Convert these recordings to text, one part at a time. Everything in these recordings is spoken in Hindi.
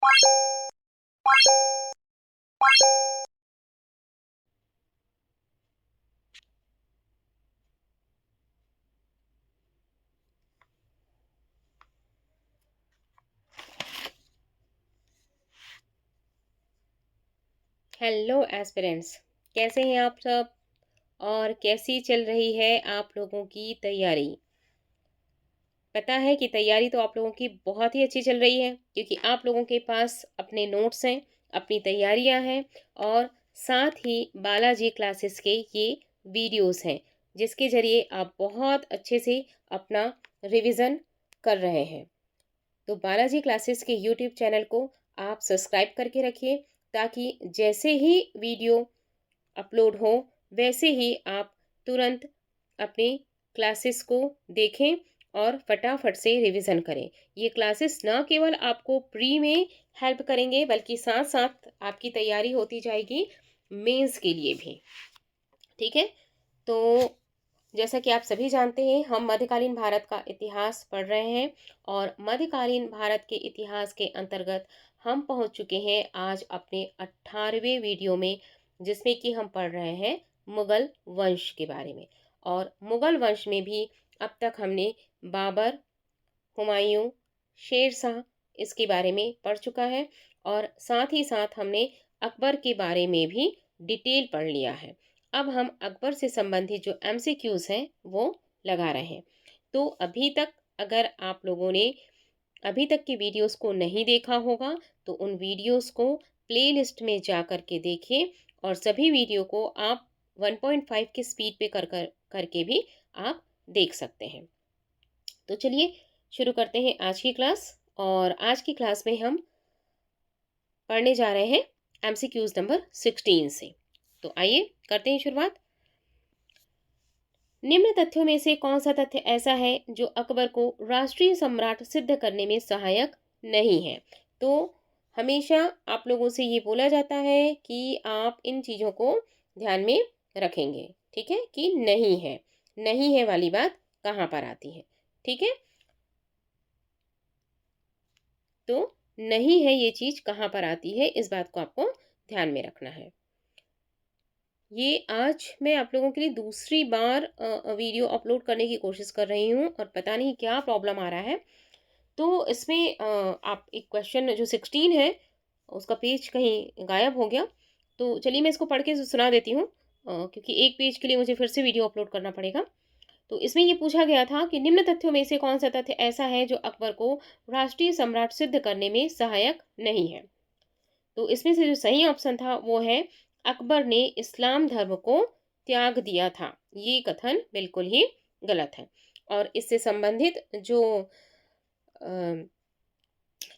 हेलो एस्पिरेंट्स, कैसे हैं आप सब और कैसी चल रही है आप लोगों की तैयारी। पता है कि तैयारी तो आप लोगों की बहुत ही अच्छी चल रही है, क्योंकि आप लोगों के पास अपने नोट्स हैं, अपनी तैयारियां हैं और साथ ही बालाजी क्लासेस के ये वीडियोस हैं, जिसके ज़रिए आप बहुत अच्छे से अपना रिवीजन कर रहे हैं। तो बालाजी क्लासेस के यूट्यूब चैनल को आप सब्सक्राइब करके रखिए, ताकि जैसे ही वीडियो अपलोड हो वैसे ही आप तुरंत अपनी क्लासेस को देखें और फटाफट से रिवीजन करें। ये क्लासेस ना केवल आपको प्री में हेल्प करेंगे, बल्कि साथ साथ आपकी तैयारी होती जाएगी मेंस के लिए भी। ठीक है, तो जैसा कि आप सभी जानते हैं, हम मध्यकालीन भारत का इतिहास पढ़ रहे हैं और मध्यकालीन भारत के इतिहास के अंतर्गत हम पहुंच चुके हैं आज अपने 18वें वीडियो में, जिसमें कि हम पढ़ रहे हैं मुगल वंश के बारे में। और मुगल वंश में भी अब तक हमने बाबर, हुमायूं, शेर शाह इसके बारे में पढ़ चुका है और साथ ही साथ हमने अकबर के बारे में भी डिटेल पढ़ लिया है। अब हम अकबर से संबंधित जो एमसीक्यूज हैं वो लगा रहे हैं। तो अभी तक अगर आप लोगों ने अभी तक के वीडियोस को नहीं देखा होगा, तो उन वीडियोस को प्लेलिस्ट में जा कर के देखिए और सभी वीडियो को आप 1.5 की स्पीड पे करके भी आप देख सकते हैं। तो चलिए शुरू करते हैं आज की क्लास। और आज की क्लास में हम पढ़ने जा रहे हैं एमसीक्यूज नंबर 16 से। तो आइए करते हैं शुरुआत। निम्न तथ्यों में से कौन सा तथ्य ऐसा है जो अकबर को राष्ट्रीय सम्राट सिद्ध करने में सहायक नहीं है। तो हमेशा आप लोगों से ये बोला जाता है कि आप इन चीज़ों को ध्यान में रखेंगे। ठीक है, कि नहीं है, नहीं है वाली बात कहाँ पर आती है। ठीक है, तो नहीं है ये चीज़ कहाँ पर आती है, इस बात को आपको ध्यान में रखना है। ये आज मैं आप लोगों के लिए दूसरी बार वीडियो अपलोड करने की कोशिश कर रही हूँ और पता नहीं क्या प्रॉब्लम आ रहा है। तो इसमें आप एक क्वेश्चन जो 16 है उसका पेज कहीं गायब हो गया। तो चलिए मैं इसको पढ़ के सुना देती हूँ, क्योंकि एक पेज के लिए मुझे फिर से वीडियो अपलोड करना पड़ेगा। तो इसमें ये पूछा गया था कि निम्न तथ्यों में से कौन सा तथ्य ऐसा है जो अकबर को राष्ट्रीय सम्राट सिद्ध करने में सहायक नहीं है। तो इसमें से जो सही ऑप्शन था वो है अकबर ने इस्लाम धर्म को त्याग दिया था। ये कथन बिल्कुल ही गलत है। और इससे संबंधित जो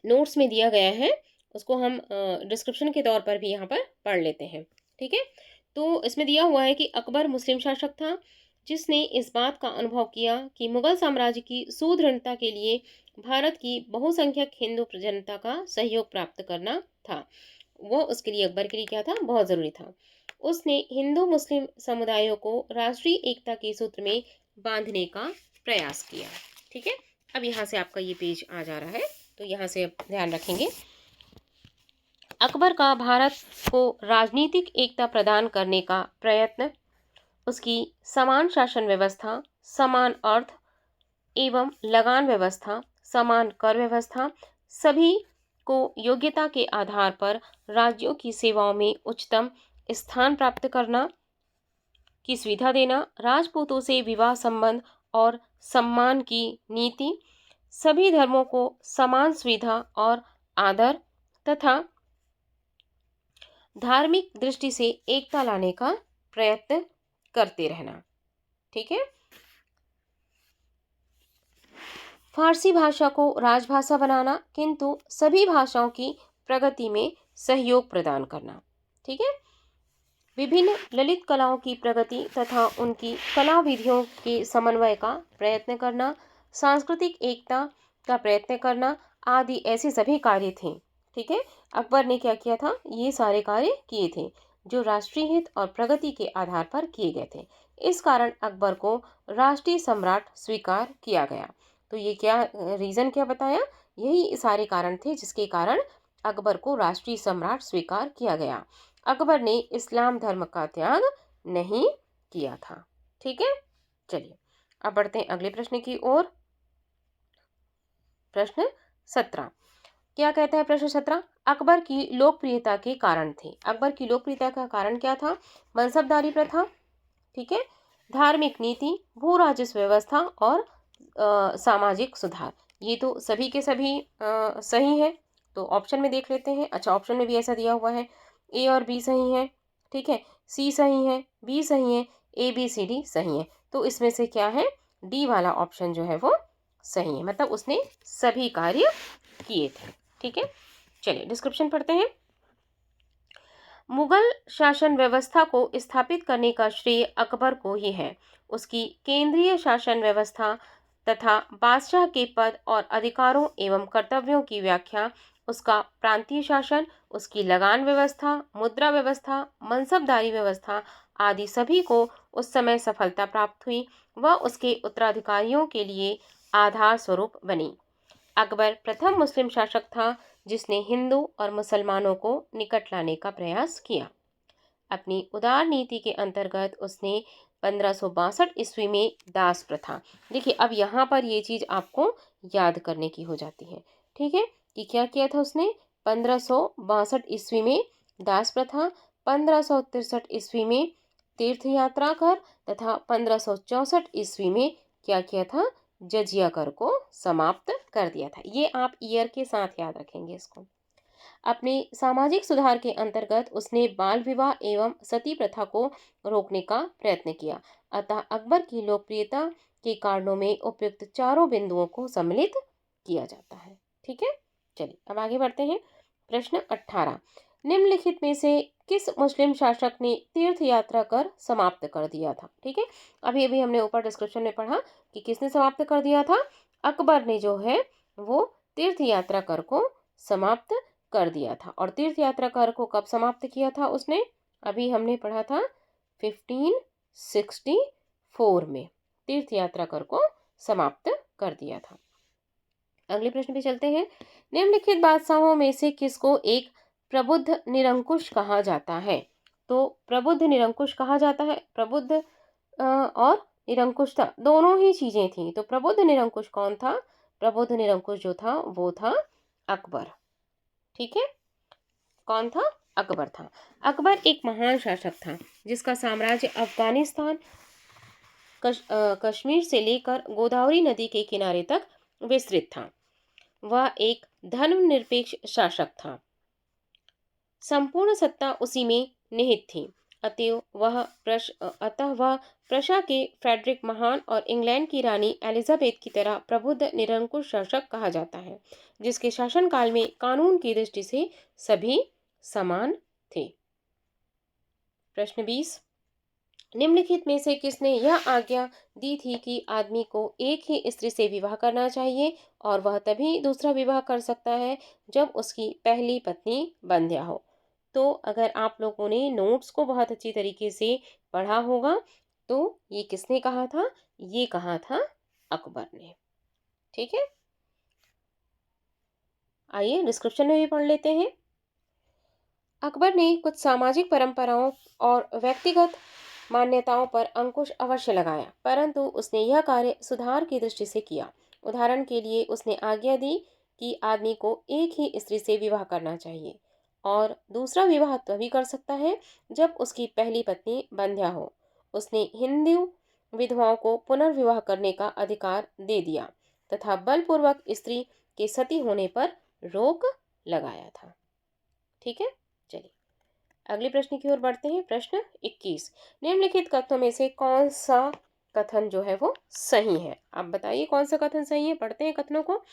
नोट्स में दिया गया है उसको हम डिस्क्रिप्शन के तौर पर भी यहाँ पर पढ़ लेते हैं। ठीक है, तो इसमें दिया हुआ है कि अकबर मुस्लिम शासक था जिसने इस बात का अनुभव किया कि मुगल साम्राज्य की सुदृढ़ता के लिए भारत की बहुसंख्यक हिंदू जनता का सहयोग प्राप्त करना था। वो उसके लिए, अकबर के लिए क्या था, बहुत ज़रूरी था। उसने हिंदू मुस्लिम समुदायों को राष्ट्रीय एकता के सूत्र में बांधने का प्रयास किया। ठीक है, अब यहाँ से आपका ये पेज आ जा रहा है, तो यहाँ से अब ध्यान रखेंगे। अकबर का भारत को राजनीतिक एकता प्रदान करने का प्रयत्न उसकी समान शासन व्यवस्था, समान अर्थ एवं लगान व्यवस्था, समान कर व्यवस्था, सभी को योग्यता के आधार पर राज्यों की सेवाओं में उच्चतम स्थान प्राप्त करना की सुविधा देना, राजपूतों से विवाह संबंध और सम्मान की नीति, सभी धर्मों को समान सुविधा और आदर तथा धार्मिक दृष्टि से एकता लाने का प्रयत्न करते रहना। ठीक है, फारसी भाषा को राजभाषा बनाना, किंतु सभी भाषाओं की प्रगति में सहयोग प्रदान करना। ठीक है, विभिन्न ललित कलाओं की प्रगति तथा उनकी कला विधियों के समन्वय का प्रयत्न करना, सांस्कृतिक एकता का प्रयत्न करना आदि ऐसे सभी कार्य थे। ठीक है, अकबर ने क्या किया था, ये सारे कार्य किए थे जो राष्ट्रीय हित और प्रगति के आधार पर किए गए थे। इस कारण अकबर को राष्ट्रीय सम्राट स्वीकार किया गया। तो ये क्या रीज़न क्या बताया, यही सारे कारण थे जिसके कारण अकबर को राष्ट्रीय सम्राट स्वीकार किया गया। अकबर ने इस्लाम धर्म का त्याग नहीं किया था। ठीक है, चलिए अब बढ़ते हैं अगले प्रश्न की ओर। प्रश्न 17 क्या कहता है? प्रश्न 17 अकबर की लोकप्रियता के कारण थे। अकबर की लोकप्रियता का कारण क्या था? मनसबदारी प्रथा, ठीक है, धार्मिक नीति, भू राजस्व व्यवस्था और सामाजिक सुधार। ये तो सभी के सभी सही है, तो ऑप्शन में देख लेते हैं। अच्छा, ऑप्शन में भी ऐसा दिया हुआ है, ए और बी सही है, ठीक है, सी सही है, बी सही है, ए बी सी डी सही है। तो इसमें से क्या है? डी वाला ऑप्शन जो है वो सही है, मतलब उसने सभी कार्य किए थे। ठीक है, चलिए डिस्क्रिप्शन पढ़ते हैं। मुगल शासन व्यवस्था को स्थापित करने का श्रेय अकबर को ही है। उसकी केंद्रीय शासन व्यवस्था तथा बादशाह के पद और अधिकारों एवं कर्तव्यों की व्याख्या, उसका प्रांतीय शासन, उसकी लगान व्यवस्था, मुद्रा व्यवस्था, मनसबदारी व्यवस्था आदि सभी को उस समय सफलता प्राप्त हुई व उसके उत्तराधिकारियों के लिए आधार स्वरूप बनी। अकबर प्रथम मुस्लिम शासक था जिसने हिंदू और मुसलमानों को निकट लाने का प्रयास किया। अपनी उदार नीति के अंतर्गत उसने 1562 ईस्वी में दास प्रथा, देखिए अब यहाँ पर ये चीज आपको याद करने की हो जाती है, ठीक है, कि क्या किया था उसने? 1562 ईस्वी में दास प्रथा, 1563 ईस्वी में तीर्थ यात्रा कर तथा 1564 ईस्वी में क्या किया था? जजिया कर को समाप्त कर दिया था। ये आप ईयर के साथ याद रखेंगे इसको। अपने सामाजिक सुधार के अंतर्गत उसने बाल विवाह एवं सती प्रथा को रोकने का प्रयत्न किया। अतः अकबर की लोकप्रियता के कारणों में उपयुक्त चारों बिंदुओं को सम्मिलित किया जाता है। ठीक है, चलिए अब आगे बढ़ते हैं। प्रश्न 18 निम्नलिखित में से किस मुस्लिम शासक ने तीर्थ यात्रा कर समाप्त कर दिया था? ठीक है, अभी अभी हमने ऊपर डिस्क्रिप्शन में पढ़ा कि किसने समाप्त कर दिया था? अकबर ने जो है वो तीर्थ यात्रा कर को समाप्त कर दिया था। और तीर्थ यात्रा कर को कब समाप्त किया था उसने? अभी हमने पढ़ा था 1564 में तीर्थ यात्रा कर को समाप्त कर दिया था। अगले प्रश्न पे चलते हैं। निम्नलिखित बादशाहों में से किसको एक प्रबुद्ध निरंकुश कहा जाता है? तो प्रबुद्ध निरंकुश कहा जाता है, प्रबुद्ध और निरंकुशता दोनों ही चीजें थी। तो प्रबुद्ध निरंकुश कौन था? प्रबुद्ध निरंकुश जो था वो था अकबर। ठीक है, कौन था? अकबर था। अकबर एक महान शासक था जिसका साम्राज्य अफगानिस्तान, कश्मीर से लेकर गोदावरी नदी के किनारे तक विस्तृत था। वह एक धर्मनिरपेक्ष शासक था, संपूर्ण सत्ता उसी में निहित थी। अतः वह प्रशा के फ्रेडरिक महान और इंग्लैंड की रानी एलिजाबेथ की तरह प्रबुद्ध निरंकुश शासक कहा जाता है, जिसके शासनकाल में कानून की दृष्टि से सभी समान थे। प्रश्न 20 निम्नलिखित में से किसने यह आज्ञा दी थी कि आदमी को एक ही स्त्री से विवाह करना चाहिए और वह तभी दूसरा विवाह कर सकता है जब उसकी पहली पत्नी बंध्या हो? तो अगर आप लोगों ने नोट्स को बहुत अच्छी तरीके से पढ़ा होगा तो ये किसने कहा था? ये कहा था अकबर ने। ठीक है, आइए डिस्क्रिप्शन में भी पढ़ लेते हैं। अकबर ने कुछ सामाजिक परंपराओं और व्यक्तिगत मान्यताओं पर अंकुश अवश्य लगाया, परंतु उसने यह कार्य सुधार की दृष्टि से किया। उदाहरण के लिए उसने आज्ञा दी कि आदमी को एक ही स्त्री से विवाह करना चाहिए और दूसरा विवाह तभी कर सकता है जब उसकी पहली पत्नी बंध्या हो। उसने हिंदू विधवाओं को पुनर्विवाह करने का अधिकार दे दिया तथा बलपूर्वक स्त्री के सती होने पर रोक लगाया था। ठीक है, चलिए अगले प्रश्न की ओर बढ़ते हैं। प्रश्न 21 निम्नलिखित कथनों में से कौन सा कथन जो है वो सही है? आप बताइए कौन सा कथन सही है। पढ़ते हैं कथनों को।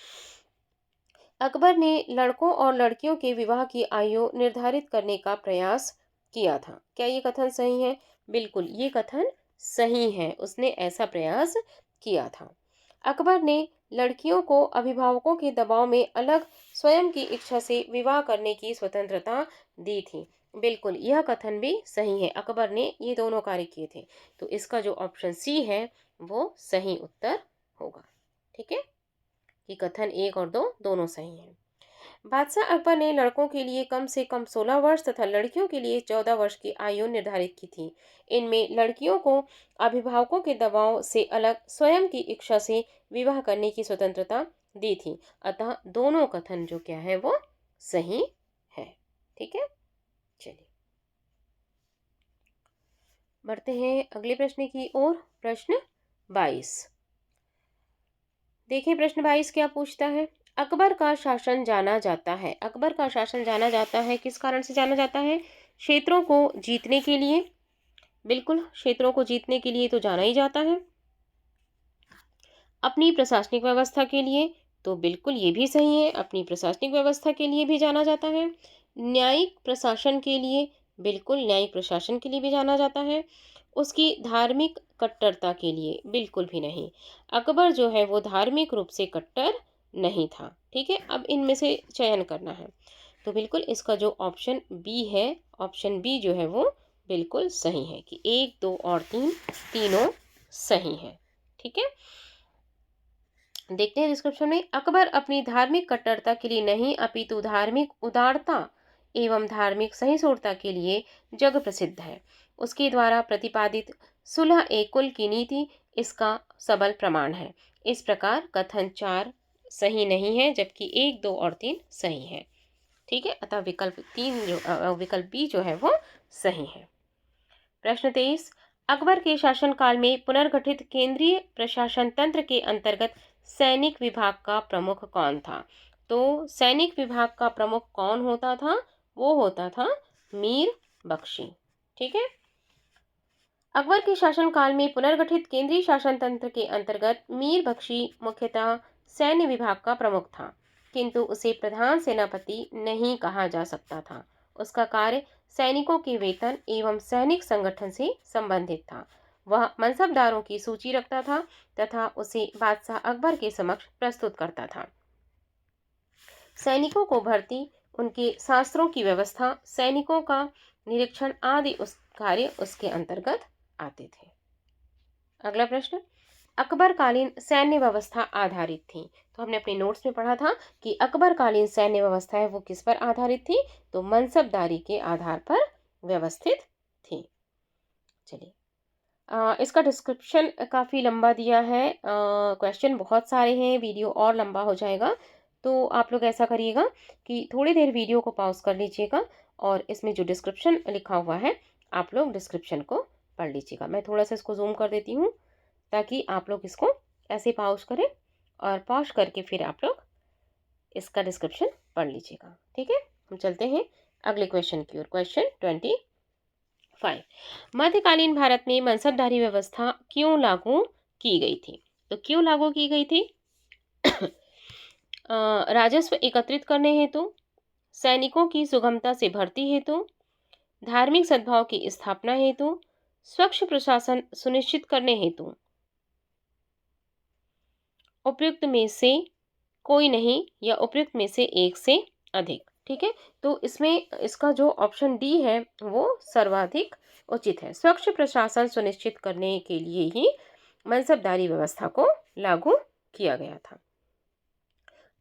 अकबर ने लड़कों और लड़कियों के विवाह की आयु निर्धारित करने का प्रयास किया था। क्या ये कथन सही है? बिल्कुल, ये कथन सही है, उसने ऐसा प्रयास किया था। अकबर ने लड़कियों को अभिभावकों के दबाव में अलग स्वयं की इच्छा से विवाह करने की स्वतंत्रता दी थी। बिल्कुल, यह कथन भी सही है, अकबर ने ये दोनों कार्य किए थे। तो इसका जो ऑप्शन सी है वो सही उत्तर होगा। ठीक है, कि कथन 1 और 2 दोनों सही हैं। बादशाह अकबर ने लड़कों के लिए कम से कम 16 वर्ष तथा लड़कियों के लिए 14 वर्ष की आयु निर्धारित की थी। इनमें लड़कियों को अभिभावकों के दबाव से अलग स्वयं की इच्छा से विवाह करने की स्वतंत्रता दी थी। अतः दोनों कथन जो क्या है वो सही है। ठीक है, चलिए बढ़ते हैं अगले प्रश्न की ओर। प्रश्न 22, देखिए प्रश्न 22 क्या पूछता है। अकबर का शासन जाना जाता है, अकबर का शासन जाना जाता है, किस कारण से जाना जाता है? क्षेत्रों को जीतने के लिए, बिल्कुल क्षेत्रों को जीतने के लिए तो जाना ही जाता है। अपनी प्रशासनिक व्यवस्था के लिए, तो बिल्कुल ये भी सही है, अपनी प्रशासनिक व्यवस्था के लिए भी जाना जाता है। न्यायिक प्रशासन के लिए, बिल्कुल न्यायिक प्रशासन के लिए भी जाना जाता है। उसकी धार्मिक कट्टरता के लिए, बिल्कुल भी नहीं, अकबर जो है वो धार्मिक रूप से कट्टर नहीं था। ठीक है, अब इनमें से चयन करना है, तो बिल्कुल इसका जो ऑप्शन बी है, ऑप्शन बी जो है वो बिल्कुल सही है कि 1, 2 और 3 तीनों सही है। ठीक है, देखते हैं डिस्क्रिप्शन में। अकबर अपनी धार्मिक कट्टरता के लिए नहीं अपितु धार्मिक उदारता एवं धार्मिक सहिष्णुता के लिए जग प्रसिद्ध है। उसके द्वारा प्रतिपादित सुलह ए कुल की नीति इसका सबल प्रमाण है। इस प्रकार कथन 4 सही नहीं है, जबकि 1, 2 और 3 सही है। ठीक है, अतः विकल्प बी जो है वो सही है। प्रश्न 23, अकबर के शासनकाल में पुनर्गठित केंद्रीय प्रशासन तंत्र के अंतर्गत सैनिक विभाग का प्रमुख कौन था? तो सैनिक विभाग का प्रमुख कौन होता था? वो होता था मीर बख्शी। ठीक है, अकबर के शासनकाल में पुनर्गठित केंद्रीय शासन तंत्र के अंतर्गत मीर बख्शी मुख्यतः सैन्य विभाग का प्रमुख था, किंतु उसे प्रधान सेनापति नहीं कहा जा सकता था। उसका कार्य सैनिकों के वेतन एवं सैनिक संगठन से संबंधित था। वह मनसबदारों की सूची रखता था तथा उसे बादशाह अकबर के समक्ष प्रस्तुत करता था। सैनिकों को भर्ती, उनके शास्त्रों की व्यवस्था, सैनिकों का निरीक्षण आदि उस कार्य उसके अंतर्गत आते थे। अगला प्रश्न, अकबरकालीन सैन्य व्यवस्था आधारित थी। तो हमने अपने नोट्स में पढ़ा था कि अकबरकालीन सैन्य व्यवस्था है वो किस पर आधारित थी? तो मनसबदारी के आधार पर व्यवस्थित थी। चलिए, इसका डिस्क्रिप्शन काफ़ी लंबा दिया है, क्वेश्चन बहुत सारे हैं, वीडियो और लंबा हो जाएगा। तो आप लोग ऐसा करिएगा कि थोड़ी देर वीडियो को पॉज कर लीजिएगा और इसमें जो डिस्क्रिप्शन लिखा हुआ है आप लोग डिस्क्रिप्शन को पढ़ लीजिएगा। मैं थोड़ा सा इसको जूम कर देती हूँ ताकि आप लोग इसको ऐसे पॉज करें और पॉज करके फिर आप लोग इसका डिस्क्रिप्शन पढ़ लीजिएगा। ठीक है, हम चलते हैं अगले क्वेश्चन की ओर। क्वेश्चन 25, मध्यकालीन भारत में मनसबदारी व्यवस्था क्यों लागू की गई थी? तो क्यों लागू की गई थी? राजस्व एकत्रित करने हेतु, सैनिकों की सुगमता से भर्ती हेतु, धार्मिक सद्भाव की स्थापना हेतु, स्वच्छ प्रशासन सुनिश्चित करने हेतु, उपयुक्त में से कोई नहीं या उपयुक्त में से एक से अधिक। ठीक है, तो इसमें इसका जो ऑप्शन डी है वो सर्वाधिक उचित है। स्वच्छ प्रशासन सुनिश्चित करने के लिए ही मनसबदारी व्यवस्था को लागू किया गया था।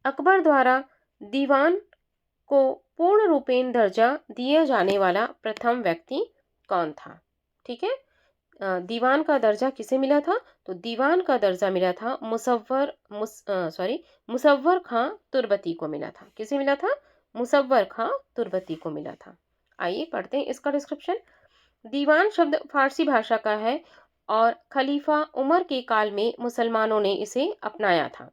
अकबर द्वारा दीवान को पूर्ण रूपेण दर्जा दिया जाने वाला प्रथम व्यक्ति कौन था? ठीक है, दीवान का दर्जा किसे मिला था? तो दीवान का दर्जा मिला था मुसव्वर खां तुर्बती को मिला था। किसे मिला था? मुसव्वर खां तुर्बती को मिला था। आइए पढ़ते हैं इसका डिस्क्रिप्शन। दीवान शब्द फारसी भाषा का है और खलीफा उमर के काल में मुसलमानों ने इसे अपनाया था।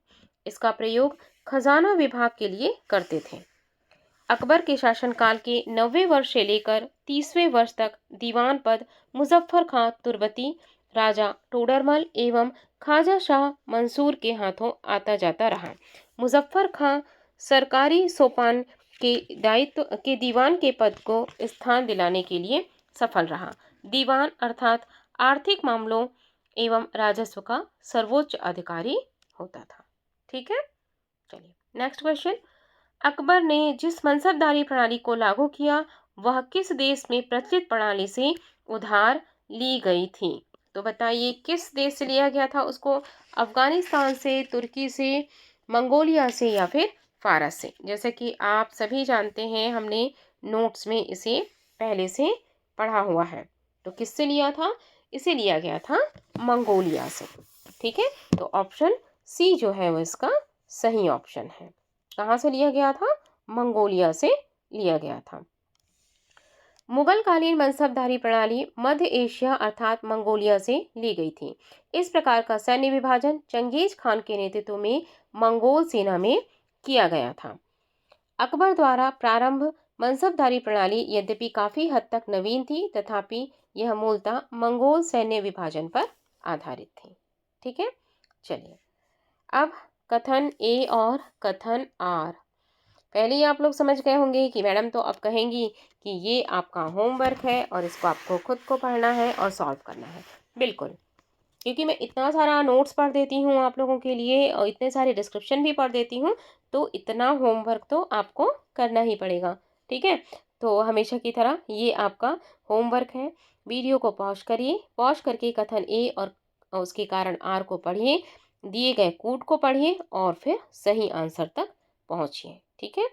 इसका प्रयोग खजाना विभाग के लिए करते थे। अकबर के शासनकाल के 90वें वर्ष से लेकर 30वें वर्ष तक दीवान पद मुजफ्फर खां तुर्बती, राजा टोडरमल एवं ख्वाजा शाह मंसूर के हाथों आता जाता रहा। मुजफ्फर खां सरकारी सोपान के दायित्व के दीवान के पद को स्थान दिलाने के लिए सफल रहा। दीवान अर्थात आर्थिक मामलों एवं राजस्व का सर्वोच्च अधिकारी होता था। ठीक है, चलिए नेक्स्ट क्वेश्चन। अकबर ने जिस मनसबदारी प्रणाली को लागू किया वह किस देश में प्रचलित प्रणाली से उधार ली गई थी? तो बताइए किस देश से लिया गया था उसको? अफगानिस्तान से, तुर्की से, मंगोलिया से या फिर फारस से। जैसे कि आप सभी जानते हैं, हमने नोट्स में इसे पहले से पढ़ा हुआ है। तो किससे लिया था? इसे लिया गया था मंगोलिया से। ठीक है, तो ऑप्शन सी जो है वो इसका सही ऑप्शन है। कहाँ से लिया गया था? मंगोलिया से लिया गया था। मुगल कालीन मनसबदारी प्रणाली मध्य एशिया अर्थात मंगोलिया से ली गई थी। इस प्रकार का सैन्य विभाजन चंगेज खान के नेतृत्व में मंगोल सेना में किया गया था। अकबर द्वारा प्रारंभ मनसबदारी प्रणाली यद्यपि काफी हद तक नवीन थी, तथापि यह मूलतः मंगोल सैन्य विभाजन पर आधारित थी। ठीक है, चलिए अब कथन ए और कथन आर। पहले ही आप लोग समझ गए होंगे कि मैडम तो अब कहेंगी कि ये आपका होमवर्क है और इसको आपको खुद को पढ़ना है और सॉल्व करना है। बिल्कुल, क्योंकि मैं इतना सारा नोट्स पढ़ देती हूँ आप लोगों के लिए और इतने सारे डिस्क्रिप्शन भी पढ़ देती हूँ, तो इतना होमवर्क तो आपको करना ही पड़ेगा। ठीक है, तो हमेशा की तरह ये आपका होमवर्क है। वीडियो को पॉज करिए, पॉज करके कथन ए और उसके कारण आर को पढ़िए, दिए गए कूट को पढ़िए और फिर सही आंसर तक पहुँचिए। ठीक है,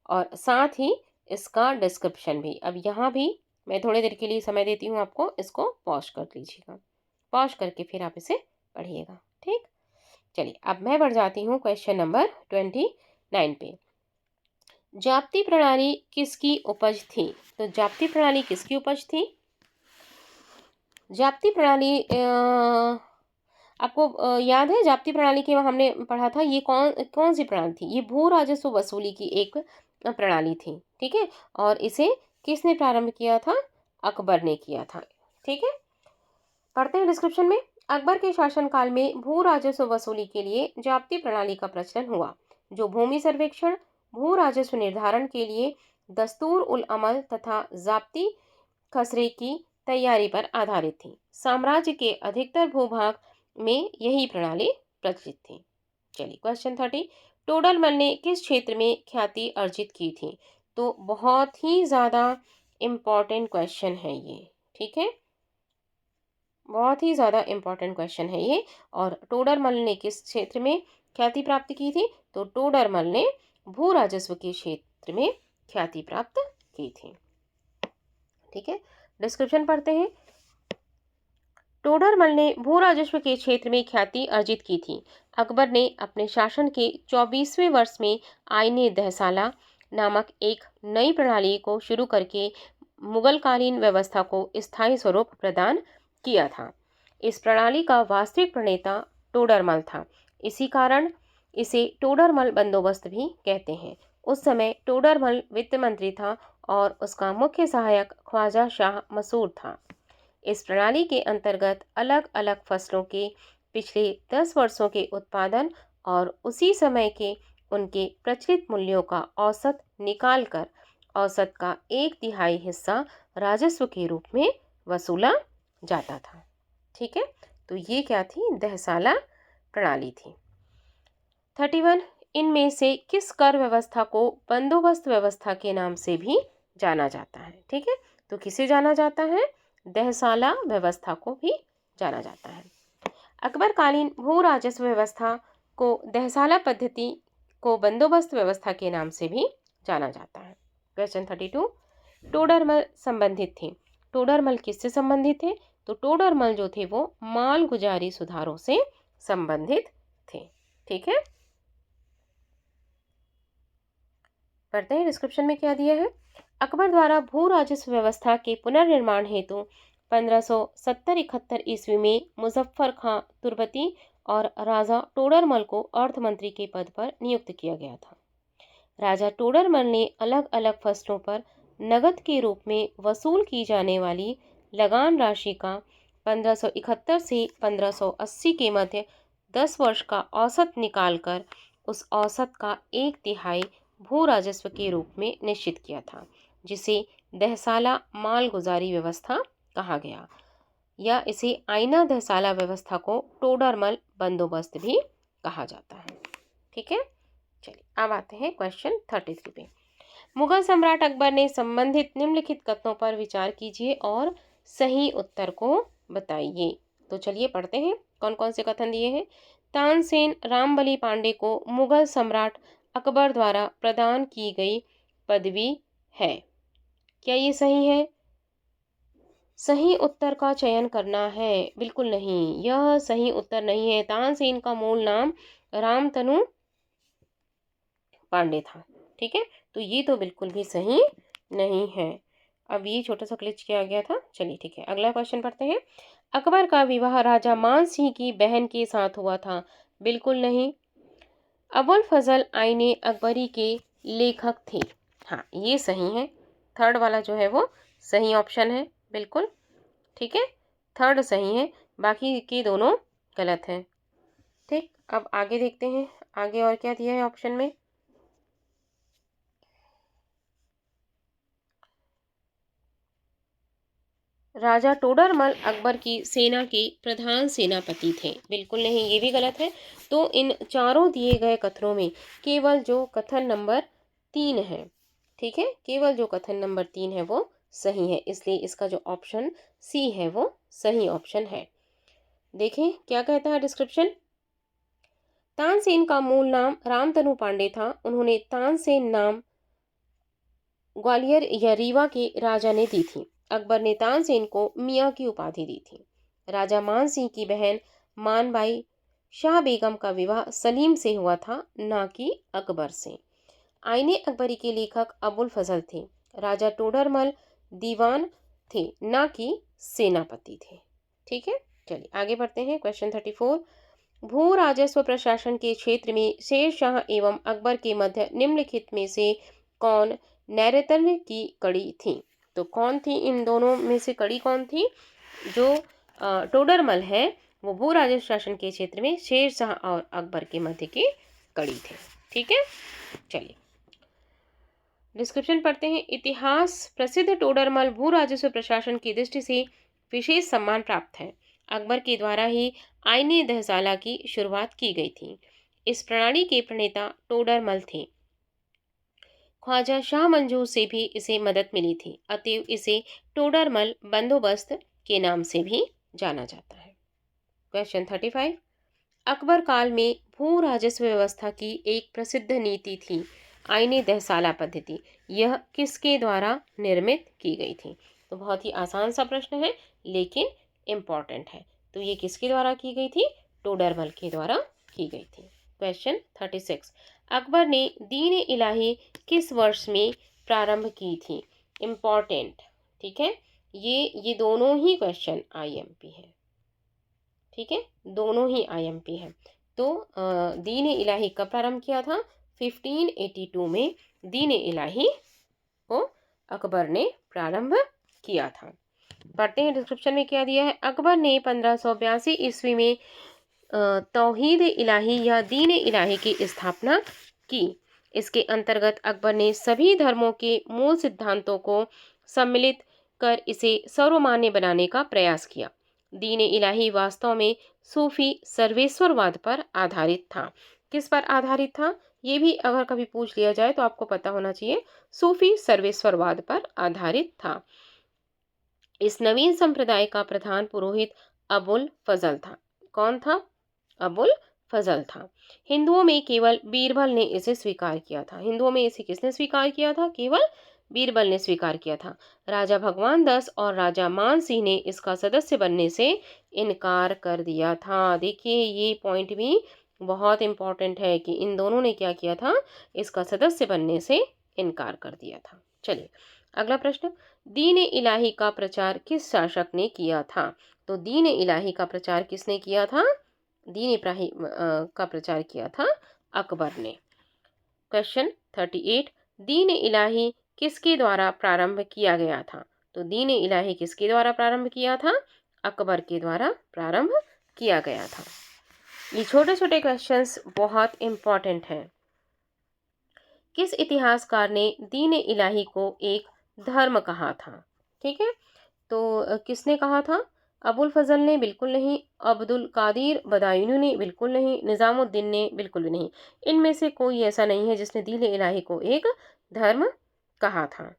और साथ ही इसका डिस्क्रिप्शन भी। अब यहाँ भी मैं थोड़ी देर के लिए समय देती हूँ आपको, इसको पॉज कर लीजिएगा, पॉज करके फिर आप इसे पढ़िएगा। ठीक, चलिए अब मैं बढ़ जाती हूँ क्वेश्चन नंबर 29 पे। जाप्ती प्रणाली किसकी उपज थी? तो जाप्ती प्रणाली किसकी उपज थी? जाप्ती प्रणाली आपको याद है जाप्ती प्रणाली के हमने पढ़ा था, ये कौन कौन सी प्रणाली थी? ये भू राजस्व वसूली की एक प्रणाली थी। ठीक है, और इसे किसने प्रारंभ किया था? अकबर ने किया था। ठीक है, पढ़ते हैं डिस्क्रिप्शन में। अकबर के शासनकाल में भू राजस्व वसूली के लिए जाप्ती प्रणाली का प्रचलन हुआ, जो भूमि सर्वेक्षण, भू राजस्व निर्धारण के लिए दस्तूर उल अमल तथा जाप्ती खसरे की तैयारी पर आधारित थी। साम्राज्य के अधिकतर भूभाग में यही प्रणाली प्रचलित थी। चलिए क्वेश्चन 30, टोडरमल ने किस क्षेत्र में ख्याति अर्जित की थी? तो बहुत ही ज़्यादा इम्पॉर्टेंट क्वेश्चन है ये। ठीक है, बहुत ही ज़्यादा इम्पॉर्टेंट क्वेश्चन है ये। और टोडरमल ने किस क्षेत्र में ख्याति प्राप्त की थी? तो टोडरमल ने भू राजस्व के क्षेत्र में ख्याति प्राप्त की थी। ठीक है, डिस्क्रिप्शन पढ़ते हैं। टोडरमल ने भू राजस्व के क्षेत्र में ख्याति अर्जित की थी। अकबर ने अपने शासन के 24वें वर्ष में आईने दहसाला नामक एक नई प्रणाली को शुरू करके मुगलकालीन व्यवस्था को स्थायी स्वरूप प्रदान किया था। इस प्रणाली का वास्तविक प्रणेता टोडरमल था। इसी कारण इसे टोडरमल बंदोबस्त भी कहते हैं। उस समय टोडरमल वित्त मंत्री था और उसका मुख्य सहायक ख्वाजा शाह मसूर था। इस प्रणाली के अंतर्गत अलग अलग फसलों के पिछले 10 वर्षों के उत्पादन और उसी समय के उनके प्रचलित मूल्यों का औसत निकालकर औसत का 1/3 हिस्सा राजस्व के रूप में वसूला जाता था। ठीक है, तो ये क्या थी? दहसाला प्रणाली थी। 31, इनमें से किस कर व्यवस्था को बंदोबस्त व्यवस्था के नाम से भी जाना जाता है? ठीक है, तो किसे जाना जाता है? दहसाला व्यवस्था को भी जाना जाता है। अकबरकालीन भू राजस्व व्यवस्था को दहसाला पद्धति को बंदोबस्त व्यवस्था के नाम से भी जाना जाता है। क्वेश्चन 32, टोडरमल संबंधित थे। टोडरमल किससे संबंधित थे? तो टोडरमल जो थे वो माल गुजारी सुधारों से संबंधित थे। ठीक है, पढ़ते हैं डिस्क्रिप्शन में क्या दिया है। अकबर द्वारा भू राजस्व व्यवस्था के पुनर्निर्माण हेतु 1570-71 ईस्वी में मुजफ्फर खां तुर्बती और राजा टोडरमल को अर्थ मंत्री के पद पर नियुक्त किया गया था। राजा टोडरमल ने अलग अलग फसलों पर नगद के रूप में वसूल की जाने वाली लगान राशि का 1571 से 1580 के मध्य 10 वर्ष का औसत निकालकर उस औसत का 1/3 भू राजस्व के रूप में निश्चित किया था, जिसे दहसाला मालगुजारी व्यवस्था कहा गया, या इसे आईना दहसाला व्यवस्था को टोडरमल बंदोबस्त भी कहा जाता है। ठीक है, चलिए अब आते हैं क्वेश्चन 33 पे। मुगल सम्राट अकबर ने संबंधित निम्नलिखित कथनों पर विचार कीजिए और सही उत्तर को बताइए। तो चलिए पढ़ते हैं कौन कौन से कथन दिए हैं। तानसेन रामबली पांडे को मुगल सम्राट अकबर द्वारा प्रदान की गई पदवी है। क्या ये सही है? सही उत्तर का चयन करना है। बिल्कुल नहीं, यह सही उत्तर नहीं है। तानसेन का मूल नाम रामतनु पांडे था। ठीक है, तो ये तो बिल्कुल भी सही नहीं है। अब ये छोटा सा ग्लिच किया गया था। चलिए ठीक है, अगला क्वेश्चन पढ़ते हैं। अकबर का विवाह राजा मान सिंह की बहन के साथ हुआ था। बिल्कुल नहीं। अबुल फजल आईने अकबरी के लेखक थे। हाँ, ये सही है। थर्ड वाला जो है वो सही ऑप्शन है। बिल्कुल ठीक है, थर्ड सही है, बाकी के दोनों गलत हैं। ठीक, अब आगे देखते हैं आगे और क्या दिया है ऑप्शन में। राजा टोडरमल अकबर की सेना के प्रधान सेनापति थे। बिल्कुल नहीं, ये भी गलत है। तो इन चारों दिए गए कथनों में केवल जो कथन नंबर 3 है, ठीक है, केवल जो कथन नंबर 3 है वो सही है, इसलिए इसका जो ऑप्शन सी है वो सही ऑप्शन है। देखें क्या कहता है डिस्क्रिप्शन। तानसेन का मूल नाम रामतनु पांडे था। उन्होंने तानसेन नाम ग्वालियर या रीवा के राजा ने दी थी। अकबर ने तानसेन को मियाँ की उपाधि दी थी। राजा मान सिंह की बहन मानबाई शाह बेगम का विवाह सलीम से हुआ था, ना कि अकबर से। आईने अकबरी के लेखक अबुल फजल थे। राजा टोडरमल दीवान थे, ना कि सेनापति थे। ठीक है, चलिए आगे बढ़ते हैं। क्वेश्चन 34। भू राजस्व प्रशासन के क्षेत्र में शेर शाह एवं अकबर के मध्य निम्नलिखित में से कौन नैरेतन्य की कड़ी थी? तो कौन थी इन दोनों में से कड़ी कौन थी? जो टोडरमल है वो भू राजस्व शासन के क्षेत्र में शेर शाह और अकबर के मध्य की कड़ी थे। ठीक है, चलिए डिस्क्रिप्शन पढ़ते हैं। इतिहास प्रसिद्ध टोडरमल भू राजस्व प्रशासन की दृष्टि से विशेष सम्मान प्राप्त है। अकबर के द्वारा ही आईने दहसाला की शुरुआत की गई थी। इस प्रणाली के प्रणेता टोडरमल थे। ख्वाजा शाह मंजूर से भी इसे मदद मिली थी, अतएव इसे टोडरमल बंदोबस्त के नाम से भी जाना जाता है। क्वेश्चन 35। अकबर काल में भू राजस्व व्यवस्था की एक प्रसिद्ध नीति थी आईने दहसाला पद्धति। यह किसके द्वारा निर्मित की गई थी? तो बहुत ही आसान सा प्रश्न है लेकिन इम्पॉर्टेंट है। तो ये किसके द्वारा की गई थी? टोडरमल के द्वारा की गई थी। क्वेश्चन 36। अकबर ने दीन इलाही किस वर्ष में प्रारंभ की थी? इम्पॉर्टेंट, ठीक है, ये दोनों ही क्वेश्चन आईएमपी है। ठीक है, दोनों ही आईएमपी है। तो दीन इलाही कब प्रारंभ किया था? 1582 में दीन इलाही को अकबर ने प्रारंभ किया था। पढ़ते हैं डिस्क्रिप्शन में क्या दिया है। अकबर ने 1582 ईस्वी में तौहीद इलाही या दीन इलाही की स्थापना की। इसके अंतर्गत अकबर ने सभी धर्मों के मूल सिद्धांतों को सम्मिलित कर इसे सर्वमान्य बनाने का प्रयास किया। दीन इलाही वास्तव में सूफी सर्वेश्वरवाद पर आधारित था। किस पर आधारित था? ये भी अगर कभी पूछ लिया जाए तो आपको पता होना चाहिए, सूफी सर्वेश्वरवाद पर आधारित था। इस नवीन संप्रदाय का प्रधान पुरोहित अबुल फजल था। कौन था? अबुल फजल था। हिंदुओं में केवल बीरबल ने इसे स्वीकार किया था। हिंदुओं में इसे किसने स्वीकार किया था? केवल बीरबल ने स्वीकार किया था। राजा भगवान दास और राजा मान सिंह ने इसका सदस्य बनने से इनकार कर दिया था। देखिए ये पॉइंट भी बहुत इंपॉर्टेंट है कि इन दोनों ने क्या किया था? इसका सदस्य बनने से इनकार कर दिया था। चलिए अगला प्रश्न। दीन इलाही का प्रचार किस शासक ने किया था? तो दीन इलाही का प्रचार किसने किया था? दीन इलाही का प्रचार किया था अकबर ने। क्वेश्चन 38। दीन इलाही किसके द्वारा प्रारंभ किया गया था? तो दीन इलाही किसके द्वारा प्रारंभ किया था? अकबर के द्वारा प्रारंभ किया गया था। ये छोटे छोटे क्वेश्चंस बहुत इंपॉर्टेंट हैं। किस इतिहासकार ने दीन इलाही को एक धर्म कहा था? ठीक है, तो किसने कहा था? अबुल फजल ने बिल्कुल नहीं, अब्दुल कादिर बदायूनी ने बिल्कुल नहीं, निज़ामुद्दीन ने बिल्कुल भी नहीं। इनमें से कोई ऐसा नहीं है जिसने दीन इलाही को एक धर्म कहा था।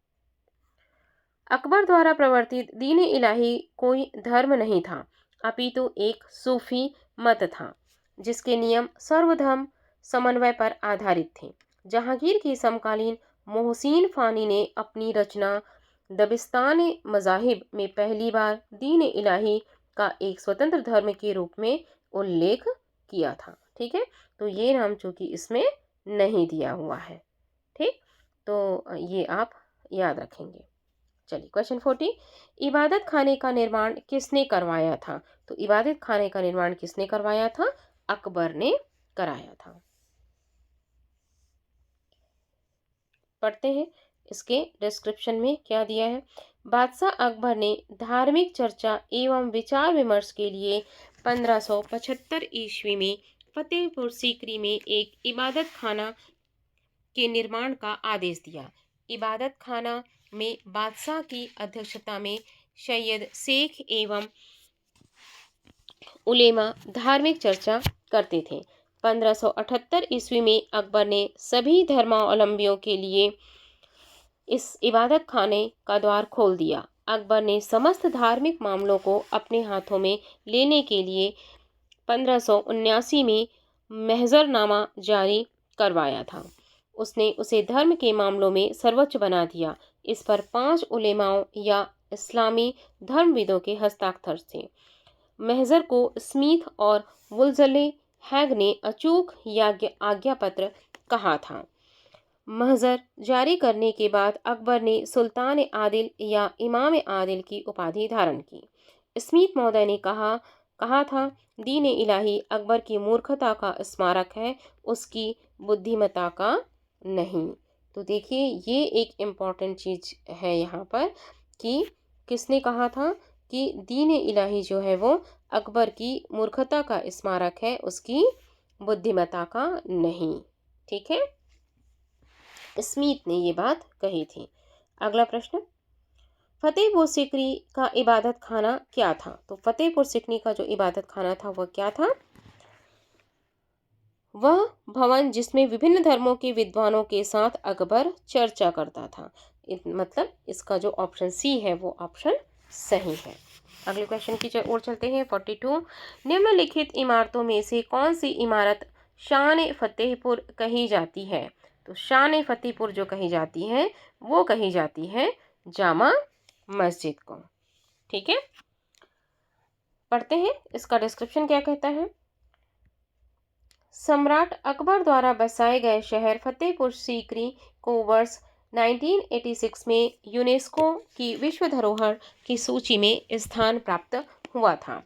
अकबर द्वारा प्रवर्तित दीन इलाही कोई धर्म नहीं था, अपितु एक सूफी मत था जिसके नियम सर्वधर्म समन्वय पर आधारित थे। जहांगीर के समकालीन मोहसिन फ़ानी ने अपनी रचना दबिस्तान मज़ाहिब में पहली बार दीन इलाही का एक स्वतंत्र धर्म के रूप में उल्लेख किया था। ठीक है, तो ये नाम चूंकि इसमें नहीं दिया हुआ है। ठीक, तो ये आप याद रखेंगे। चलिए क्वेश्चन 40, इबादत खाने का निर्माण किसने करवाया था? तो इबादत खाने का निर्माण किसने करवाया था? अकबर ने कराया था। पढ़ते हैं इसके डिस्क्रिप्शन में क्या दिया है। बादशाह अकबर ने धार्मिक चर्चा एवं विचार विमर्श के लिए 1575 ईस्वी में फतेहपुर सीकरी में एक इबादत खाना के निर्माण का आदेश दिया। इबादत खाना में बादशाह की अध्यक्षता में सैयद शेख एवं उलेमा धार्मिक चर्चा करते थे। 1578 ईस्वी में अकबर ने सभी धर्मावलंबियों के लिए इस इबादत खाने का द्वार खोल दिया। अकबर ने समस्त धार्मिक मामलों को अपने हाथों में लेने के लिए 1579 में महजरनामा जारी करवाया था। उसने उसे धर्म के मामलों में सर्वोच्च बना दिया। इस पर 5 उलेमाओं या इस्लामी धर्मविदों के हस्ताक्षर थे। महजर को स्मिथ और वुल्जले हैग ने अचूक आज्ञा पत्र कहा था। महजर जारी करने के बाद अकबर ने सुल्तान आदिल या इमाम आदिल की उपाधि धारण की। स्मिथ महोदय ने कहा था, दीन इलाही अकबर की मूर्खता का स्मारक है, उसकी बुद्धिमत्ता का नहीं। तो देखिए ये एक इम्पॉर्टेंट चीज है यहाँ पर कि किसने कहा था कि दीन इलाही जो है वो अकबर की मूर्खता का स्मारक है, उसकी बुद्धिमत्ता का नहीं। ठीक है, स्मिथ ने ये बात कही थी। अगला प्रश्न, फतेहपुर सीकरी का इबादत खाना क्या था? तो फतेहपुर सीकरी का जो इबादत खाना था वह क्या था? वह भवन जिसमें विभिन्न धर्मों के विद्वानों के साथ अकबर चर्चा करता था। मतलब इसका जो ऑप्शन सी है वो ऑप्शन सही है। अगले क्वेश्चन की ओर चलते हैं। 42, निम्नलिखित इमारतों में से कौन सी इमारत शान फतेहपुर कही जाती है? तो शान फतेहपुर जो कही जाती है वो कही जाती है जामा मस्जिद को। ठीक है, पढ़ते हैं इसका डिस्क्रिप्शन क्या कहता है। सम्राट अकबर द्वारा बसाए गए शहर फतेहपुर सीकरी को वर्ष 1986 में यूनेस्को की विश्व धरोहर की सूची में स्थान प्राप्त हुआ था।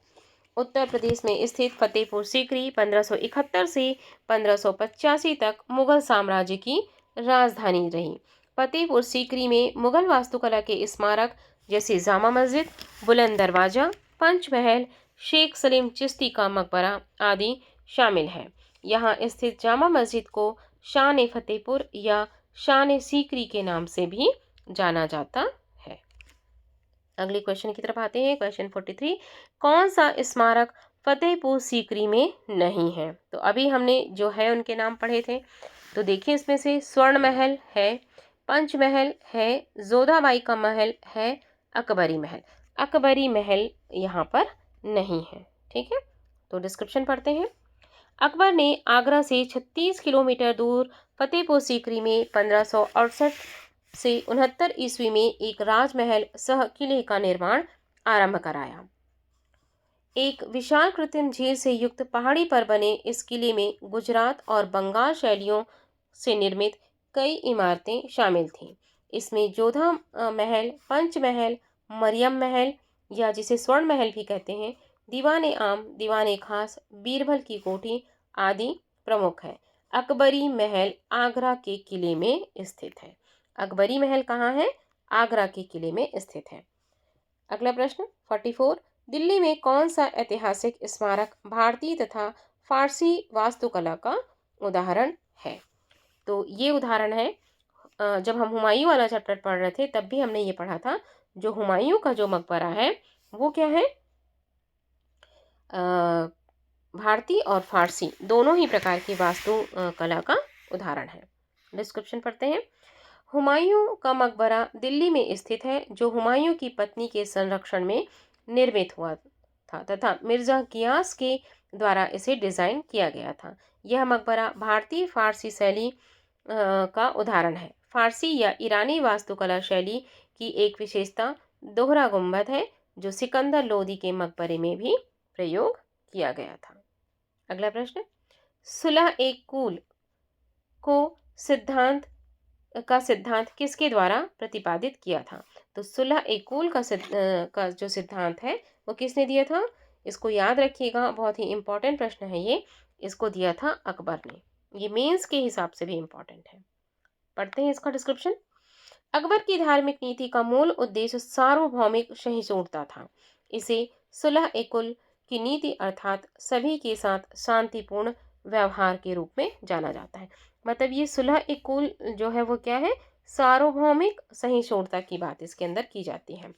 उत्तर प्रदेश में स्थित फतेहपुर सीकरी 1571 से 1585 तक मुगल साम्राज्य की राजधानी रही। फतेहपुर सीकरी में मुगल वास्तुकला के स्मारक जैसे जामा मस्जिद, बुलंद दरवाजा, पंचमहल, शेख सलीम चिश्ती का मकबरा आदि शामिल है। यहाँ स्थित जामा मस्जिद को शान फतेहपुर या शान सीकरी के नाम से भी जाना जाता है। अगले क्वेश्चन की तरफ आते हैं। क्वेश्चन 43, कौन सा स्मारक फतेहपुर सीकरी में नहीं है? तो अभी हमने जो है उनके नाम पढ़े थे। तो देखिए इसमें से स्वर्ण महल है, पंचमहल है, जोधाबाई का महल है, अकबरी महल। अकबरी महल यहाँ पर नहीं है। ठीक है, तो डिस्क्रिप्शन पढ़ते हैं। अकबर ने आगरा से 36 किलोमीटर दूर फतेहपुर सीकरी में 1568 से 69 ईस्वी में एक राजमहल सह किले का निर्माण आरंभ कराया। एक विशाल कृत्रिम झील से युक्त पहाड़ी पर बने इस किले में गुजरात और बंगाल शैलियों से निर्मित कई इमारतें शामिल थीं। इसमें जोधा महल, पंचमहल, मरियम महल या जिसे स्वर्ण महल भी कहते हैं, दीवाने आम, दीवाने खास, बीरबल की कोठी आदि प्रमुख है। अकबरी महल आगरा के किले में स्थित है। अकबरी महल कहाँ है? आगरा के किले में स्थित है। अगला प्रश्न 44, दिल्ली में कौन सा ऐतिहासिक स्मारक भारतीय तथा फारसी वास्तुकला का उदाहरण है? तो ये उदाहरण है, जब हम हुमायूं वाला चैप्टर पढ़ रहे थे तब भी हमने ये पढ़ा था। जो हुमायूं का जो मकबरा है वो क्या है? भारतीय और फारसी दोनों ही प्रकार की वास्तु कला का उदाहरण है। डिस्क्रिप्शन पढ़ते हैं। हुमायूं का मकबरा दिल्ली में स्थित है, जो हुमायूं की पत्नी के संरक्षण में निर्मित हुआ था तथा मिर्जा गियास के द्वारा इसे डिजाइन किया गया था। यह मकबरा भारतीय फारसी शैली का उदाहरण है। फारसी या ईरानी वास्तुकला शैली की एक विशेषता दोहरा गुंबद है, जो सिकंदर लोदी के मकबरे में भी प्रयोग किया गया था। अगला प्रश्न, सुलह ए कुल को सिद्धांत सिद्धांत किसके द्वारा प्रतिपादित किया था? तो सुलह ए कुल का जो सिद्धांत है वो किसने दिया था? इसको याद रखिएगा, बहुत ही इंपॉर्टेंट प्रश्न है ये। इसको दिया था अकबर ने। ये मेंस के हिसाब से भी इंपॉर्टेंट है। पढ़ते हैं इसका डिस्क्रिप्शन। अकबर की धार्मिक नीति का मूल उद्देश्य सार्वभौमिक सहिष्णुता था। इसे सुलह ए कुल की नीति अर्थात सभी के साथ शांतिपूर्ण व्यवहार के रूप में जाना जाता है। मतलब ये सुलह ए कुल जो है वो क्या है? सार्वभौमिक सहिष्णुता की बात इसके अंदर की जाती है।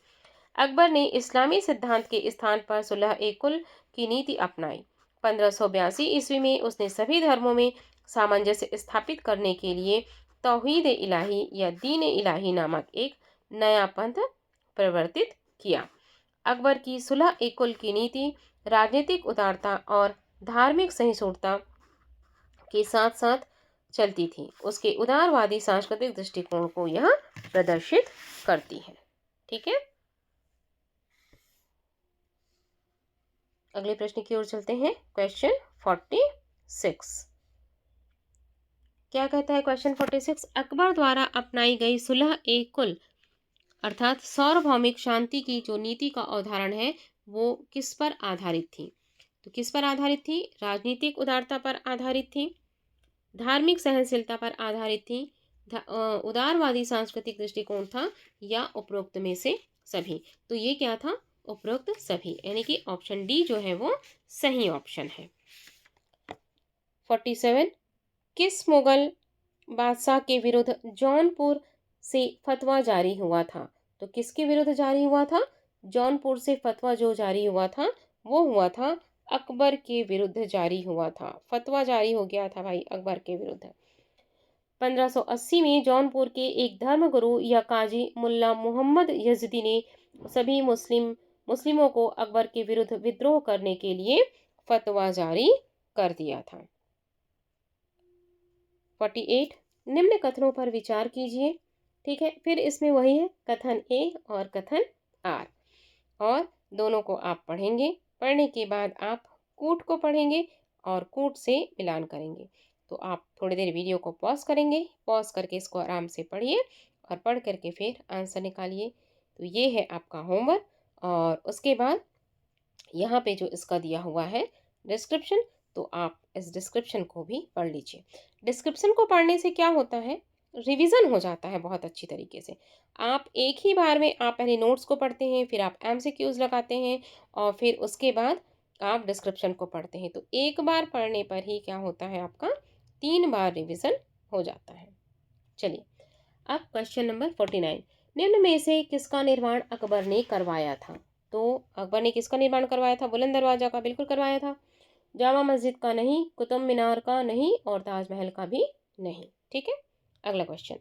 अकबर ने इस्लामी सिद्धांत के स्थान पर सुलह ए कुल की नीति अपनाई। 1582 ईस्वी में उसने सभी धर्मों में सामंजस्य स्थापित करने के लिए तौहीद इलाही या दीन इलाही नामक एक नया पंथ प्रवर्तित किया। अकबर की सुलह ए कुल की नीति राजनीतिक उदारता और धार्मिक सहिष्णुता के साथ साथ चलती थी। उसके उदारवादी सांस्कृतिक दृष्टिकोण को यह प्रदर्शित करती है। ठीक है, अगले प्रश्न की ओर चलते हैं। क्वेश्चन 46 क्या कहता है? क्वेश्चन 46, अकबर द्वारा अपनाई गई सुलह ए कुल अर्थात सार्वभौमिक शांति की जो नीति का अवधारण है वो किस पर आधारित थी? तो किस पर आधारित थी? राजनीतिक उदारता पर आधारित थी, धार्मिक सहनशीलता पर आधारित थी, उदारवादी सांस्कृतिक दृष्टिकोण था, या उपरोक्त में से सभी? तो ये क्या था? उपरोक्त सभी, यानी कि ऑप्शन डी जो है वो सही ऑप्शन है। 47, किस मुगल बादशाह के विरुद्ध जौनपुर से फतवा जारी हुआ था? तो किसके विरुद्ध जारी हुआ था? जौनपुर से फतवा जो जारी हुआ था वो हुआ था अकबर के विरुद्ध जारी हुआ था। फतवा जारी हो गया था भाई अकबर के विरुद्ध। 1580 में जौनपुर के एक धर्मगुरु या काजी मुल्ला मोहम्मद यजदी ने सभी मुस्लिमों को अकबर के विरुद्ध विद्रोह करने के लिए फतवा जारी कर दिया था। 48, निम्न कथनों पर विचार कीजिए। ठीक है, फिर इसमें वही है कथन ए और कथन आर, और दोनों को आप पढ़ेंगे। पढ़ने के बाद आप कूट को पढ़ेंगे और कूट से मिलान करेंगे। तो आप थोड़ी देर वीडियो को पॉज करेंगे, पॉज करके इसको आराम से पढ़िए और पढ़ करके फिर आंसर निकालिए। तो ये है आपका होमवर्क। और उसके बाद यहाँ पे जो इसका दिया हुआ है डिस्क्रिप्शन, तो आप इस डिस्क्रिप्शन को भी पढ़ लीजिए। डिस्क्रिप्शन को पढ़ने से क्या होता है? रिवीजन हो जाता है बहुत अच्छी तरीके से। आप एक ही बार में आप पहले नोट्स को पढ़ते हैं, फिर आप एमसीक्यूज लगाते हैं और फिर उसके बाद आप डिस्क्रिप्शन को पढ़ते हैं। तो एक बार पढ़ने पर ही क्या होता है? आपका 3 बार रिवीजन हो जाता है। चलिए, अब क्वेश्चन नंबर 49, निम्न में से किसका निर्माण अकबर ने करवाया था? तो अकबर ने किसका निर्माण करवाया था? बुलंद दरवाजा का बिल्कुल करवाया था, जामा मस्जिद का नहीं, कुतुब मीनार का नहीं, और ताजमहल का भी नहीं। ठीक है, अगला क्वेश्चन,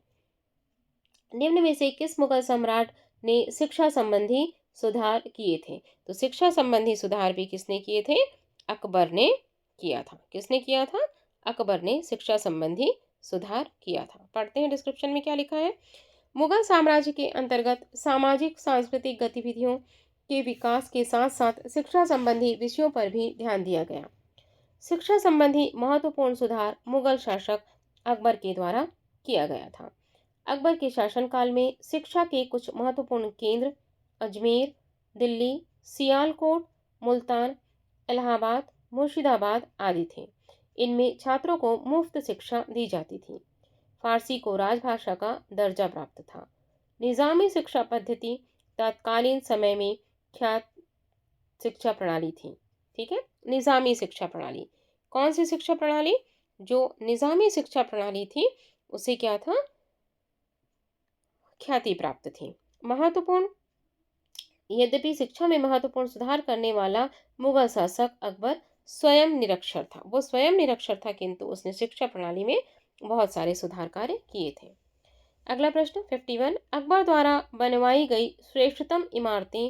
निम्न में से किस मुगल सम्राट ने शिक्षा संबंधी सुधार किए थे? तो शिक्षा संबंधी सुधार भी किसने किए थे? अकबर ने किया था। किसने किया था? अकबर ने शिक्षा संबंधी सुधार किया था। पढ़ते हैं डिस्क्रिप्शन में क्या लिखा है। मुगल साम्राज्य के अंतर्गत सामाजिक सांस्कृतिक गतिविधियों के विकास के साथ साथ शिक्षा संबंधी विषयों पर भी ध्यान दिया गया। शिक्षा संबंधी महत्वपूर्ण सुधार मुगल शासक अकबर के द्वारा किया गया था। अकबर के शासनकाल में शिक्षा के कुछ महत्वपूर्ण केंद्र अजमेर, दिल्ली, सियालकोट, मुल्तान, इलाहाबाद, मुर्शिदाबाद आदि थे। इनमें छात्रों को मुफ्त शिक्षा दी जाती थी। फारसी को राजभाषा का दर्जा प्राप्त था। निज़ामी शिक्षा पद्धति तत्कालीन समय में ख्यात शिक्षा प्रणाली थी। ठीक है, निज़ामी शिक्षा प्रणाली। कौन सी शिक्षा प्रणाली? जो निज़ामी शिक्षा प्रणाली थी उसे क्या था? ख्याति प्राप्त थी। महत्वपूर्ण, यद्यपि शिक्षा में महत्वपूर्ण सुधार करने वाला मुगल शासक अकबर स्वयं निरक्षर था। वो स्वयं निरक्षर था, किंतु उसने शिक्षा प्रणाली में बहुत सारे सुधार कार्य किए थे। अगला प्रश्न 51, अकबर द्वारा बनवाई गई श्रेष्ठतम इमारतें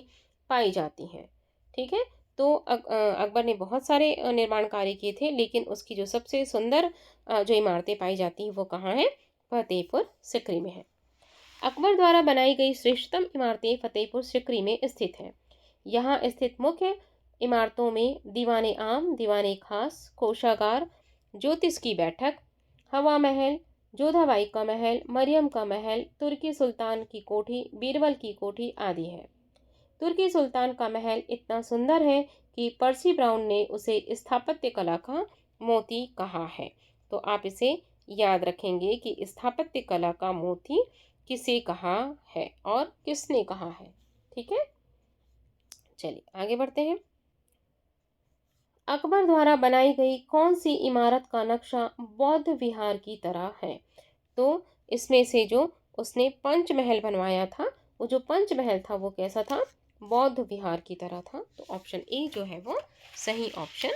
पाई जाती हैं। ठीक है, तो अकबर ने बहुत सारे निर्माण कार्य किए थे, लेकिन उसकी जो सबसे सुंदर जो इमारतें पाई जाती हैं वो कहाँ हैं? फतेहपुर सिकरी में है। अकबर द्वारा बनाई गई श्रेष्ठतम इमारतें फतेहपुर सिकरी में स्थित हैं। यहाँ स्थित मुख्य इमारतों में दीवाने आम, दीवाने खास, कोषागार, ज्योतिष की बैठक, हवा महल, जोधाबाई का महल, मरियम का महल, तुर्की सुल्तान की कोठी, बीरबल की कोठी आदि है। तुर्की सुल्तान का महल इतना सुंदर है कि पर्सी ब्राउन ने उसे स्थापत्य कला का मोती कहा है। तो आप इसे याद रखेंगे कि स्थापत्य कला का मोती किसे कहा है और किसने कहा है। ठीक है, चलिए आगे बढ़ते हैं। अकबर द्वारा बनाई गई कौन सी इमारत का नक्शा बौद्ध विहार की तरह है? तो इसमें से जो उसने पंचमहल बनवाया था, वो जो पंचमहल था वो कैसा था? बौद्ध विहार की तरह था। तो ऑप्शन ए जो है वो सही ऑप्शन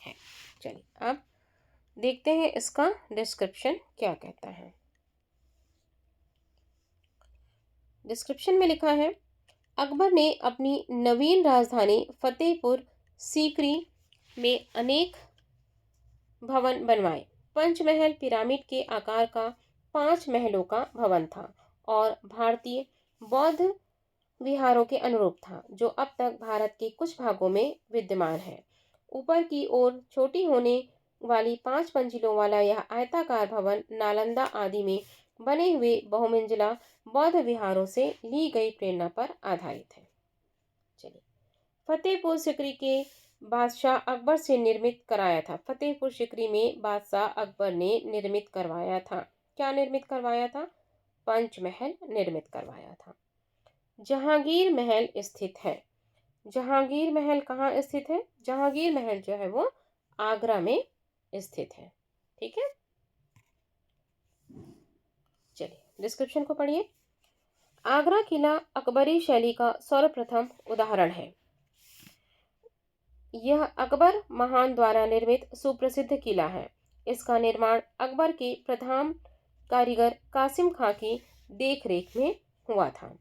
है। चलिए अब देखते हैं इसका डिस्क्रिप्शन क्या कहता है। डिस्क्रिप्शन में लिखा है, अकबर ने अपनी नवीन राजधानी फतेहपुर सीकरी में अनेक भवन बनवाए। पंचमहल पिरामिड के आकार का 5 महलों का भवन था और भारतीय बौद्ध विहारों के अनुरूप था, जो अब तक भारत के कुछ भागों में विद्यमान है। ऊपर की ओर छोटी होने वाली 5 मंजिलों वाला यह आयताकार भवन नालंदा आदि में बने हुए बहुमंजिला बौद्ध विहारों से ली गई प्रेरणा पर आधारित है। चलिए, फतेहपुर सिकरी के बादशाह अकबर से निर्मित कराया था। फतेहपुर सिकरी में बादशाह अकबर ने निर्मित करवाया था। क्या निर्मित करवाया था? पंचमहल निर्मित करवाया था। जहांगीर महल स्थित है। जहांगीर महल कहाँ स्थित है? जहांगीर महल जो है वो आगरा में स्थित है। ठीक है, चलिए डिस्क्रिप्शन को पढ़िए। आगरा किला अकबरी शैली का सर्वप्रथम उदाहरण है। यह अकबर महान द्वारा निर्मित सुप्रसिद्ध किला है। इसका निर्माण अकबर के प्रधान कारीगर कासिम खां की देखरेख में हुआ था।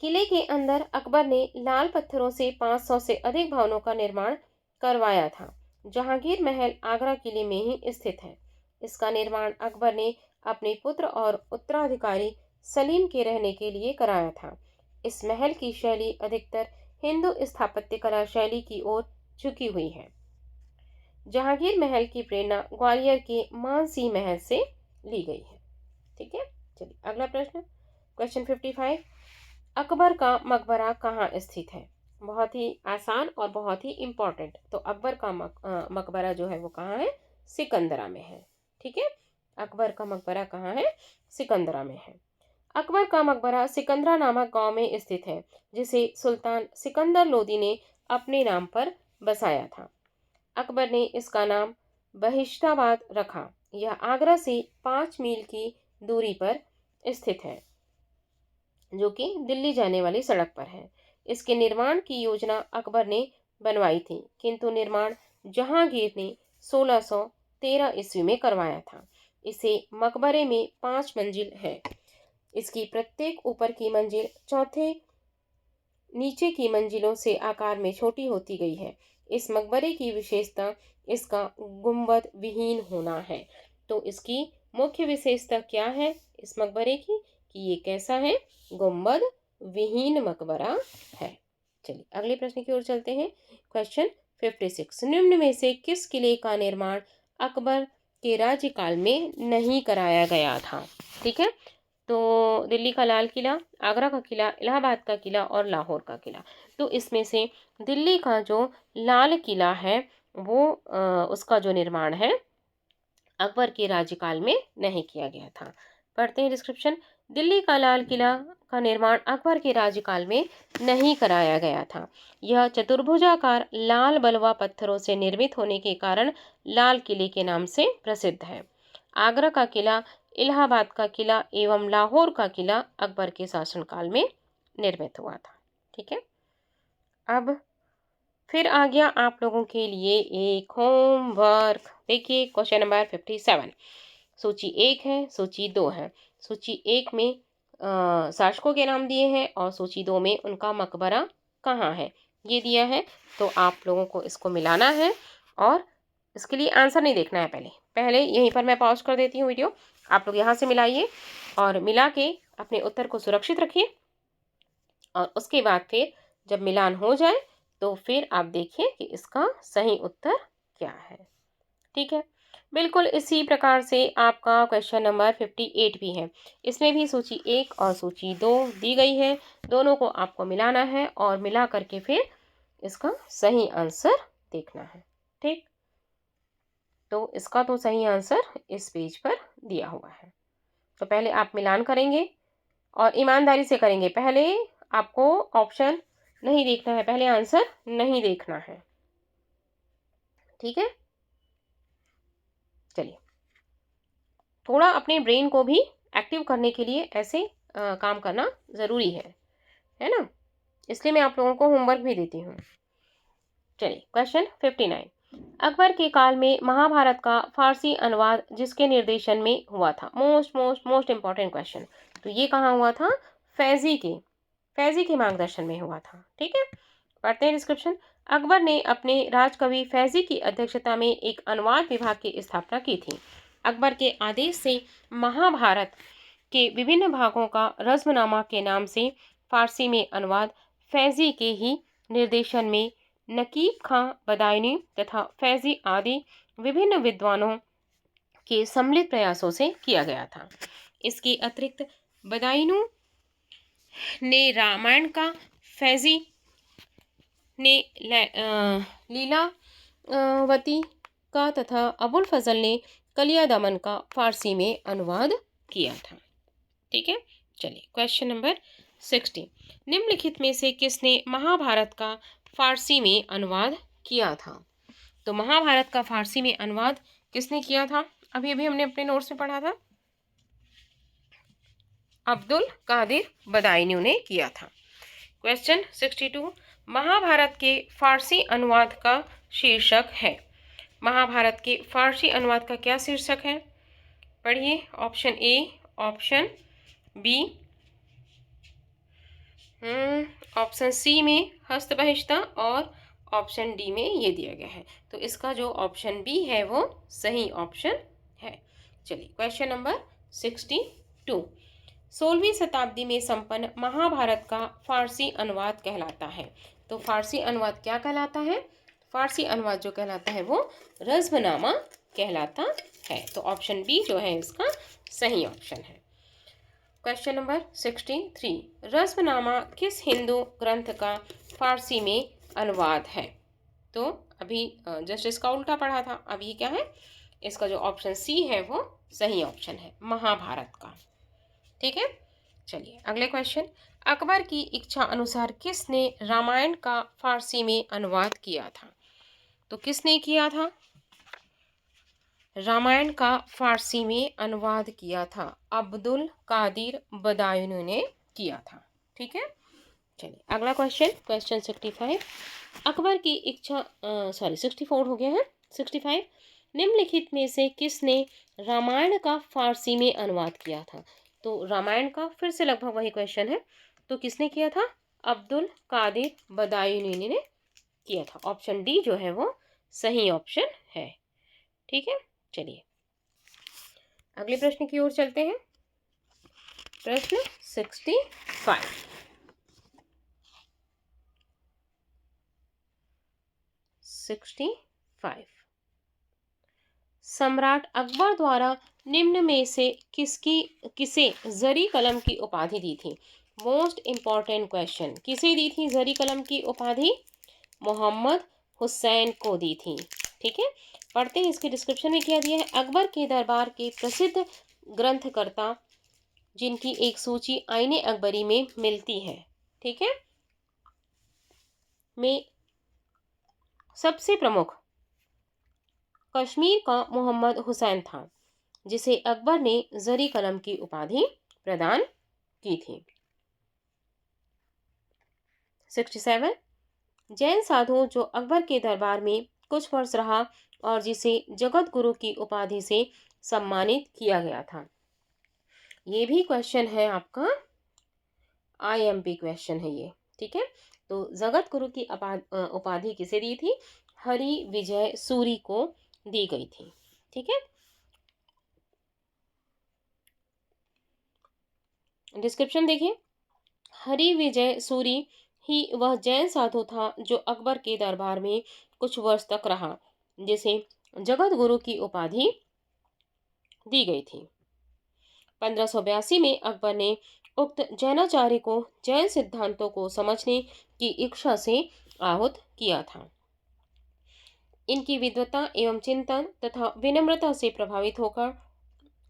किले के अंदर अकबर ने लाल पत्थरों से 500 से अधिक भवनों का निर्माण करवाया था। जहांगीर महल आगरा किले में ही स्थित है। इसका निर्माण अकबर ने अपने पुत्र और उत्तराधिकारी सलीम के रहने के लिए कराया था। इस महल की शैली अधिकतर हिंदू स्थापत्य कला शैली की ओर झुकी हुई है। जहांगीर महल की प्रेरणा ग्वालियर के मानसी महल से ली गई है। ठीक है, चलिए अगला प्रश्न, क्वेश्चन 55। अकबर का मकबरा कहाँ स्थित है? बहुत ही आसान और बहुत ही इम्पोर्टेंट। तो अकबर का मकबरा जो है वो कहाँ है? सिकंदरा में है। ठीक है, अकबर का मकबरा कहाँ है? सिकंदरा में है। अकबर का मकबरा सिकंदरा नामक गांव में स्थित है, जिसे सुल्तान सिकंदर लोदी ने अपने नाम पर बसाया था। अकबर ने इसका नाम बहिश्ताबाद रखा। यह आगरा से 5 मील की दूरी पर स्थित है, जो कि दिल्ली जाने वाली सड़क पर है। इसके निर्माण की योजना अकबर ने बनवाई थी, किंतु निर्माण जहांगीर ने 1613 ईस्वी में करवाया था। इसे मकबरे में 5 मंजिल है। इसकी प्रत्येक ऊपर की मंजिल चौथे नीचे की मंजिलों से आकार में छोटी होती गई है। इस मकबरे की विशेषता इसका गुंबद विहीन होना है। तो इसकी मुख्य विशेषता क्या है इस मकबरे की? कि ये कैसा है? गुंबद विहीन मकबरा है। चलिए अगले प्रश्न की ओर चलते हैं। क्वेश्चन 56। निम्न में से किस किले का निर्माण अकबर के राज्यकाल में नहीं कराया गया था? ठीक है, तो दिल्ली का लाल किला, आगरा का किला, इलाहाबाद का किला और लाहौर का किला। तो इसमें से दिल्ली का जो लाल किला है वो उसका जो निर्माण है अकबर के राज्यकाल में नहीं किया गया था। पढ़ते हैं डिस्क्रिप्शन। दिल्ली का लाल किला का निर्माण अकबर के राज्यकाल में नहीं कराया गया था। यह चतुर्भुजाकार लाल बलुआ पत्थरों से निर्मित होने के कारण लाल किले के नाम से प्रसिद्ध है। आगरा का किला, इलाहाबाद का किला एवं लाहौर का किला अकबर के शासनकाल में निर्मित हुआ था। ठीक है, अब फिर आ गया आप लोगों के लिए एक होमवर्क। देखिए क्वेश्चन नंबर 57। सूची 1 है, सूची 2 है। सूची 1 में शासकों के नाम दिए हैं और सूची 2 में उनका मकबरा कहाँ है ये दिया है। तो आप लोगों को इसको मिलाना है और इसके लिए आंसर नहीं देखना है, पहले पहले यहीं पर मैं पॉज कर देती हूँ वीडियो। आप लोग यहाँ से मिलाइए और मिला के अपने उत्तर को सुरक्षित रखिए, और उसके बाद फिर जब मिलान हो जाए तो फिर आप देखिए कि इसका सही उत्तर क्या है। ठीक है, बिल्कुल इसी प्रकार से आपका क्वेश्चन नंबर 58 भी है। इसमें भी सूची 1 और सूची 2 दी गई है, दोनों को आपको मिलाना है और मिला करके फिर इसका सही आंसर देखना है। ठीक, तो इसका तो सही आंसर इस पेज पर दिया हुआ है। तो पहले आप मिलान करेंगे और ईमानदारी से करेंगे। पहले आपको ऑप्शन नहीं देखना है, पहले आंसर नहीं देखना है। ठीक है, चलिए, थोड़ा अपने ब्रेन को भी एक्टिव करने के लिए ऐसे काम करना ज़रूरी है ना, इसलिए मैं आप लोगों को होमवर्क भी देती हूँ। चलिए, क्वेश्चन 59, अकबर के काल में महाभारत का फारसी अनुवाद जिसके निर्देशन में हुआ था। Most most most important question. तो ये कहाँ हुआ था? फैजी के मार्गदर्शन में हुआ था। ठीक है, पढ़ते हैं डिस्क्रिप्शन। अकबर ने अपने राजकवि फैजी की अध्यक्षता में एक अनुवाद विभाग की स्थापना की थी। अकबर के आदेश से महाभारत के विभिन्न भागों का रज़्मनामा के नाम से फारसी में अनुवाद फैजी के ही निर्देशन में नकीब खां बदायूनी तथा फैजी आदि विभिन्न विद्वानों के सम्मिलित प्रयासों से किया गया था। इसके अतिरिक्त बदायूनी ने रामायण का, फैजी ने लीलावती का तथा अबुल फजल ने कलिया दमन का फारसी में अनुवाद किया था। ठीक है, चलिए, क्वेश्चन नंबर 60, निम्नलिखित में से किसने महाभारत का फारसी में अनुवाद किया था? तो महाभारत का फारसी में अनुवाद किसने किया था? अभी अभी हमने अपने नोट्स में पढ़ा था, अब्दुल कादिर बदायूनी ने किया था। क्वेश्चन 62, महाभारत के फारसी अनुवाद का शीर्षक है। महाभारत के फारसी अनुवाद का क्या शीर्षक है? पढ़िए, option A, option B, option C में हस्त बहिष्ता और ऑप्शन डी में ये दिया गया है। तो इसका जो ऑप्शन बी है वो सही ऑप्शन है। चलिए, क्वेश्चन नंबर 62, 16वीं शताब्दी में संपन्न महाभारत का फारसी अनुवाद कहलाता है। तो फारसी अनुवाद क्या कहलाता है? फारसी अनुवाद जो कहलाता है वो रज़्मनामा कहलाता है। तो ऑप्शन बी जो है इसका सही ऑप्शन है। क्वेश्चन नंबर 63, रज़्मनामा किस हिंदू ग्रंथ का फारसी में अनुवाद है? तो अभी जस्ट इसका उल्टा पढ़ा था, अब ये क्या है? इसका जो ऑप्शन सी है वो सही ऑप्शन है, महाभारत का। ठीक है, चलिए अगले क्वेश्चन, अकबर की इच्छा अनुसार किसने रामायण का फारसी में अनुवाद किया था? तो किसने किया था? रामायण का फारसी में अनुवाद किया था, अब्दुल कादिर बदायूनी ने किया था। ठीक है, चलिए अगला क्वेश्चन, क्वेश्चन 65, अकबर की इच्छा 64 हो गया है। 65, निम्नलिखित में से किसने रामायण का फारसी में अनुवाद किया था? तो रामायण का फिर से लगभग वही क्वेश्चन है, तो किसने किया था? अब्दुल कादिर बदायूनी ने किया था। ऑप्शन डी जो है वो सही ऑप्शन है। ठीक है, चलिए अगले प्रश्न की ओर चलते हैं। प्रश्न 65, सम्राट अकबर द्वारा निम्न में से किसे जरी कलम की उपाधि दी थी? मोस्ट इंपॉर्टेंट क्वेश्चन, किसे दी थी जरी कलम की उपाधि? मोहम्मद हुसैन को दी थी। ठीक है, पढ़ते हैं इसके डिस्क्रिप्शन में क्या दिया है। अकबर के दरबार के प्रसिद्ध ग्रंथकर्ता जिनकी एक सूची आईने अकबरी में मिलती है। ठीक है, में सबसे प्रमुख कश्मीर का मोहम्मद हुसैन था, जिसे अकबर ने जरी कलम की उपाधि प्रदान की थी। 67, जैन साधु जो अकबर के दरबार में कुछ वर्ष रहा और जिसे जगत गुरु की उपाधि से सम्मानित किया गया था। ये भी क्वेश्चन है आपका, IMP क्वेश्चन है ये। ठीक है, तो जगत गुरु की उपाधि किसे दी थी? हरि विजय सूरी को दी गई थी। ठीक है, डिस्क्रिप्शन देखिए। हरि विजय सूरी ही वह जैन साधु था जो अकबर के दरबार में कुछ वर्ष तक रहा, जिसे जगत गुरु की उपाधि दी गई थी। 1582 में अकबर ने उक्त जैनाचार्य को जैन सिद्धांतों को समझने की इच्छा से आहूत किया था। इनकी विद्वता एवं चिंतन तथा विनम्रता से प्रभावित होकर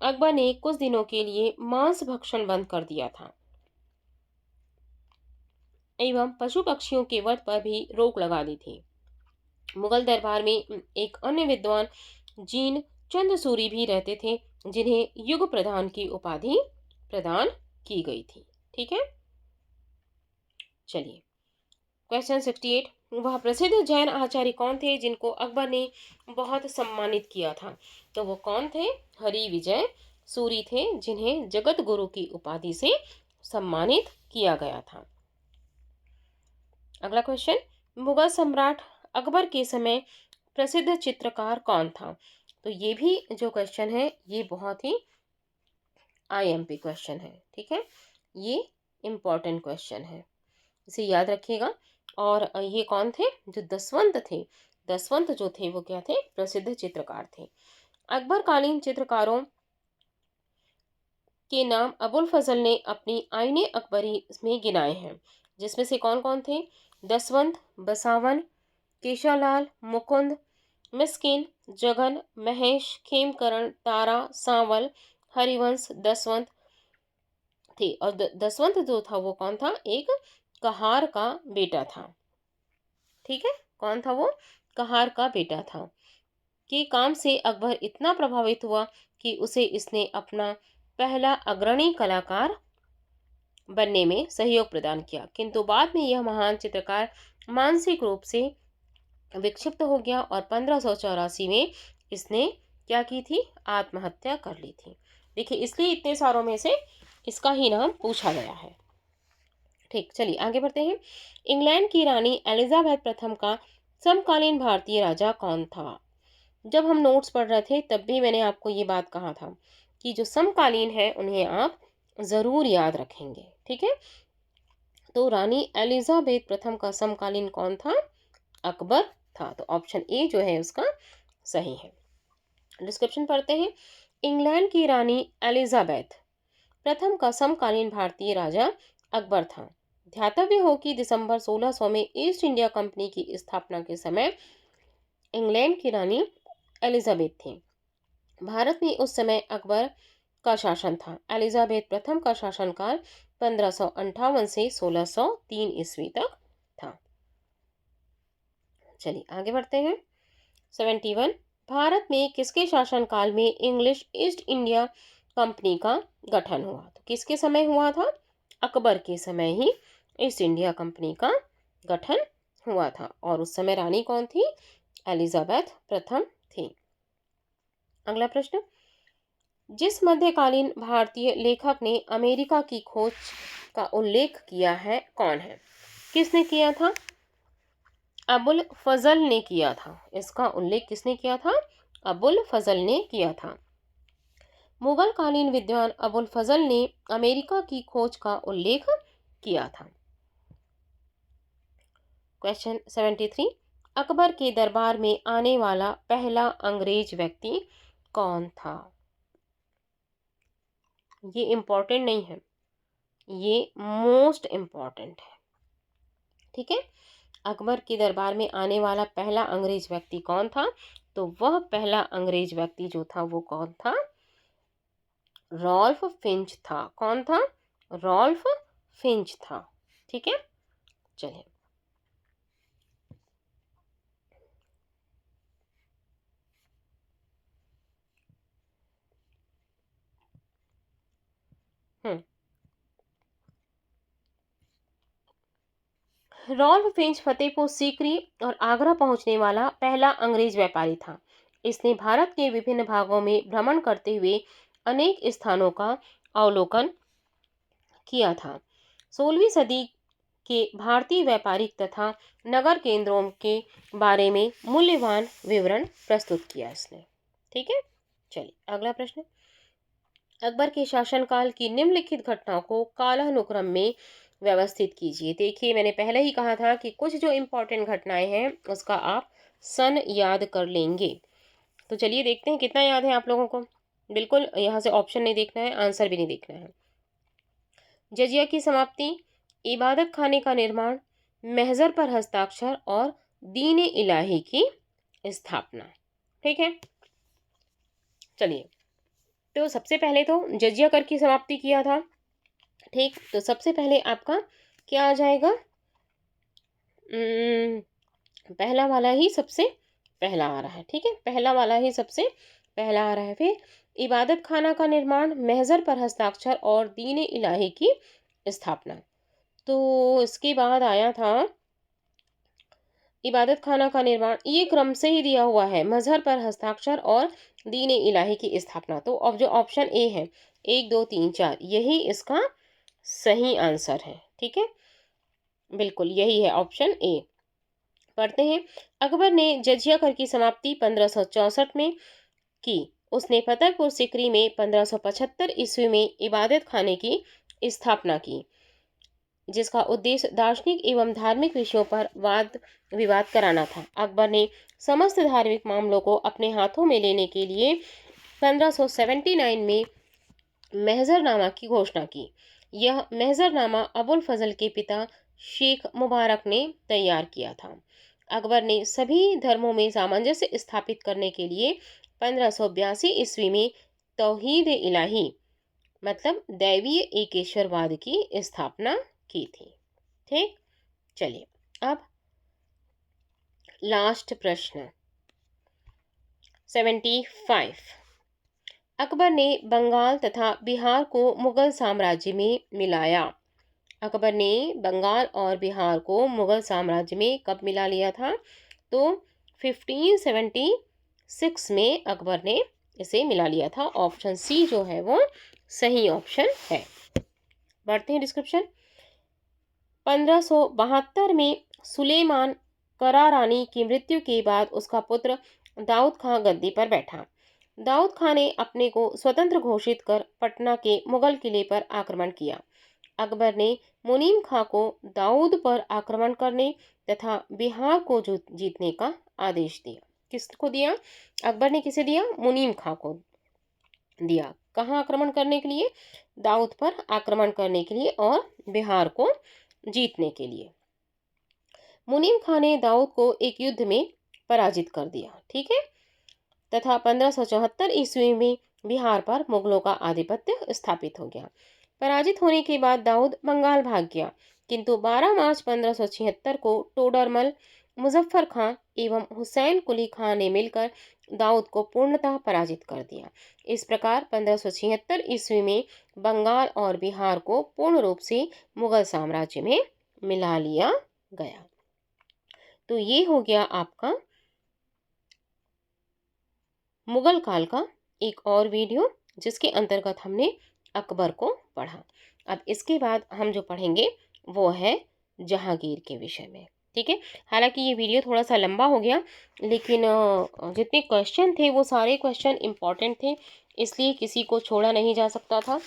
अकबर ने कुछ दिनों के लिए मांस भक्षण बंद कर दिया था एवं पशु पक्षियों के वध पर भी रोक लगा दी थी। मुगल दरबार में एक अन्य विद्वान जीन चंद सूरी भी रहते थे, जिन्हें युग प्रधान की उपाधि प्रदान की गई थी। ठीक है, चलिए क्वेश्चन 68। वह प्रसिद्ध जैन आचार्य कौन थे जिनको अकबर ने बहुत सम्मानित किया था? तो वो कौन थे? हरि विजय सूरी थे, जिन्हें जगत गुरु की उपाधि से सम्मानित किया गया था। अगला क्वेश्चन, मुगल सम्राट अकबर के समय प्रसिद्ध चित्रकार कौन था? तो ये भी जो क्वेश्चन है ये बहुत ही IMP क्वेश्चन है। ठीक है, ये इम्पोर्टेंट क्वेश्चन है, इसे याद रखिएगा। और ये कौन थे? जो दसवंत थे। दसवंत जो थे वो क्या थे? प्रसिद्ध चित्रकार थे। अकबर कालीन चित्रकारों के नाम अबुल फजल ने अपनी आईने अकबरी में गिनाए हैं, जिसमें से कौन कौन थे? दसवंत, बसावन, केशालाल, मुकुंद, मिस्किन, जगन, महेश, खेमकरण, तारा, सांवल, हरिवंश, दसवंत थे। और दसवंत जो था वो कौन था? एक कहार का बेटा था। ठीक है, कौन था वो? कहार का बेटा था। के काम से अकबर इतना प्रभावित हुआ कि उसे इसने अपना पहला अग्रणी कलाकार बनने में सहयोग प्रदान किया, किंतु बाद में यह महान चित्रकार मानसिक रूप से विक्षिप्त हो गया और 1584 में इसने क्या की थी? आत्महत्या कर ली थी। देखिए, इसलिए इतने सारों में से इसका ही नाम पूछा गया है। ठीक, चलिए आगे बढ़ते हैं। इंग्लैंड की रानी एलिजाबेथ प्रथम का समकालीन भारतीय राजा कौन था? जब हम नोट्स पढ़ रहे थे तब भी मैंने आपको ये बात कहा था कि जो समकालीन है उन्हें आप जरूर याद रखेंगे। ठीक है, तो रानी एलिजाबेथ प्रथम का समकालीन कौन था? अकबर था। तो ऑप्शन ए जो है उसका सही है। डिस्क्रिप्शन पढ़ते हैं। इंग्लैंड की रानी एलिजाबेथ प्रथम का समकालीन भारतीय राजा अकबर था। ध्यातव्य हो कि दिसंबर 1600 में ईस्ट इंडिया कंपनी की स्थापना के समय इंग्लैंड की रानी एलिजाबेथ थी। भारत में उस समय अकबर का शासन था। एलिजाबेथ प्रथम का शासनकाल 1558 से 1603 ईस्वी तक था। चलिए आगे बढ़ते हैं। 71। भारत में किसके शासनकाल में इंग्लिश ईस्ट इंडिया कंपनी का गठन हुआ? तो किसके समय हुआ था? अकबर के समय ही ईस्ट इंडिया कंपनी का गठन हुआ था। और उस समय रानी कौन थी? एलिजाबेथ प्रथम थी। अगला प्रश्न, जिस मध्यकालीन भारतीय लेखक ने अमेरिका की खोज का उल्लेख किया है कौन है? किसने किया था? अबुल फजल ने किया था। इसका उल्लेख किसने किया था? अबुल फजल ने किया था। मुगल कालीन विद्वान अबुल फजल ने अमेरिका की खोज का उल्लेख किया था। क्वेश्चन 73। अकबर के दरबार में आने वाला पहला अंग्रेज व्यक्ति कौन था? ये इंपॉर्टेंट नहीं है, ये मोस्ट इंपॉर्टेंट है। ठीक है, अकबर के दरबार में आने वाला पहला अंग्रेज व्यक्ति कौन था? तो वह पहला अंग्रेज व्यक्ति जो था वो कौन था? रॉल्फ फिंच था। कौन था? रॉल्फ फिंच था। ठीक है, चलिए रॉल्फ फिंच फतेहपुर सीकरी और आगरा पहुंचने वाला पहला अंग्रेज व्यापारी था। इसने भारत के विभिन्न भागों में भ्रमण करते हुए अनेक स्थानों का अवलोकन किया था। 16वीं सदी के भारतीय व्यापारिक तथा नगर केंद्रों के बारे में मूल्यवान विवरण प्रस्तुत किया इसने। ठीक है, चलिए अगला प्रश्न। अकबर के शासनकाल की निम्नलिखित घटनाओं को कालानुक्रम में व्यवस्थित कीजिए। देखिए मैंने पहले ही कहा था कि कुछ जो इम्पोर्टेंट घटनाएं हैं उसका आप सन याद कर लेंगे। तो चलिए देखते हैं कितना याद है आप लोगों को। बिल्कुल यहाँ से ऑप्शन नहीं देखना है, आंसर भी नहीं देखना है। जजिया की समाप्ति, इबादत खाने का निर्माण, महजर पर हस्ताक्षर और दीन इलाही की स्थापना। ठीक है, चलिए तो सबसे पहले तो जजिया कर की समाप्ति किया था। ठीक, तो सबसे पहले आपका क्या आ जाएगा, पहला वाला ही सबसे पहला आ रहा है। ठीक है, पहला वाला ही सबसे पहला आ रहा है। फिर इबादत खाना का निर्माण, महजर पर हस्ताक्षर और दीन इलाही की स्थापना। तो इसके बाद आया था इबादत खाना का निर्माण, ये क्रम से ही दिया हुआ है, मजहर पर हस्ताक्षर और दीन इलाही की स्थापना। तो अब जो ऑप्शन ए है 1 2 3 4 यही इसका सही आंसर है। ठीक है, बिल्कुल यही है ऑप्शन ए। पढ़ते हैं। अकबर ने जजिया कर की समाप्ति 1564 में की। उसने फतेहपुर सिकरी में 1575 ईस्वी में इबादत खाने की स्थापना की, जिसका उद्देश्य दार्शनिक एवं धार्मिक विषयों पर वाद विवाद कराना था। अकबर ने समस्त धार्मिक मामलों को अपने हाथों में लेने के लिए 1579 में महजरनामा की घोषणा की। यह महजरनामा अबुल फजल के पिता शेख मुबारक ने तैयार किया था। अकबर ने सभी धर्मों में सामंजस्य स्थापित करने के लिए 1582 ईस्वी में तौहीद इलाही मतलब दैवीय एकेश्वरवाद की स्थापना की थी। ठीक, चलिए अब लास्ट प्रश्न 75। अकबर ने बंगाल तथा बिहार को मुगल साम्राज्य में मिलाया। अकबर ने बंगाल और बिहार को मुगल साम्राज्य में कब मिला लिया था, तो 1576 में अकबर ने इसे मिला लिया था। ऑप्शन सी जो है वो सही ऑप्शन है। बढ़ते हैं डिस्क्रिप्शन। 1572 में सुलेमान करारानी की मृत्यु के बाद उसका पुत्र दाऊद खां गद्दी पर बैठा। दाऊद खां ने अपने को स्वतंत्र घोषित कर पटना के मुगल किले पर आक्रमण किया। अकबर ने मुनीम खां को दाऊद पर आक्रमण करने तथा बिहार को जीतने का आदेश दिया। किसको दिया, अकबर ने किसे दिया, मुनीम खां को दिया। कहाँ आक्रमण करने के लिए, दाऊद पर आक्रमण करने के लिए और बिहार को जीतने के लिए। मुनीम खां ने दाऊद को एक युद्ध में पराजित कर दिया। ठीक है, तथा 1574 ईस्वी में बिहार पर मुगलों का आधिपत्य स्थापित हो गया। पराजित होने के बाद दाऊद बंगाल भाग गया, किंतु 12 मार्च 1576 को टोडरमल, मुजफ्फर खां एवं हुसैन कुली खां ने मिलकर दाऊद को पूर्णतः पराजित कर दिया। इस प्रकार 1576 ईस्वी में बंगाल और बिहार को पूर्ण रूप से मुगल साम्राज्य में मिला लिया गया। तो ये हो गया आपका मुगल काल का एक और वीडियो, जिसके अंतर्गत हमने अकबर को पढ़ा। अब इसके बाद हम जो पढ़ेंगे वो है जहांगीर के विषय में। ठीक है, हालांकि ये वीडियो थोड़ा सा लंबा हो गया, लेकिन जितने क्वेश्चन थे वो सारे क्वेश्चन इम्पॉर्टेंट थे, इसलिए किसी को छोड़ा नहीं जा सकता था।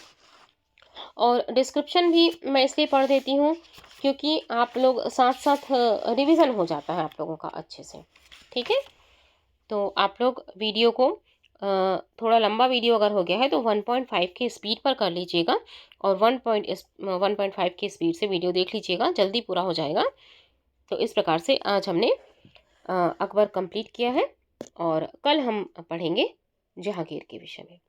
और डिस्क्रिप्शन भी मैं इसलिए पढ़ देती हूँ क्योंकि आप लोग साथ साथ रिवीजन हो जाता है आप लोगों का अच्छे से। ठीक है, तो आप लोग वीडियो को थोड़ा लंबा वीडियो अगर हो गया है तो 1.5 की स्पीड पर कर लीजिएगा और 1.5 की स्पीड से वीडियो देख लीजिएगा, जल्दी पूरा हो जाएगा। तो इस प्रकार से आज हमने अकबर कंप्लीट किया है और कल हम पढ़ेंगे जहांगीर के विषय में।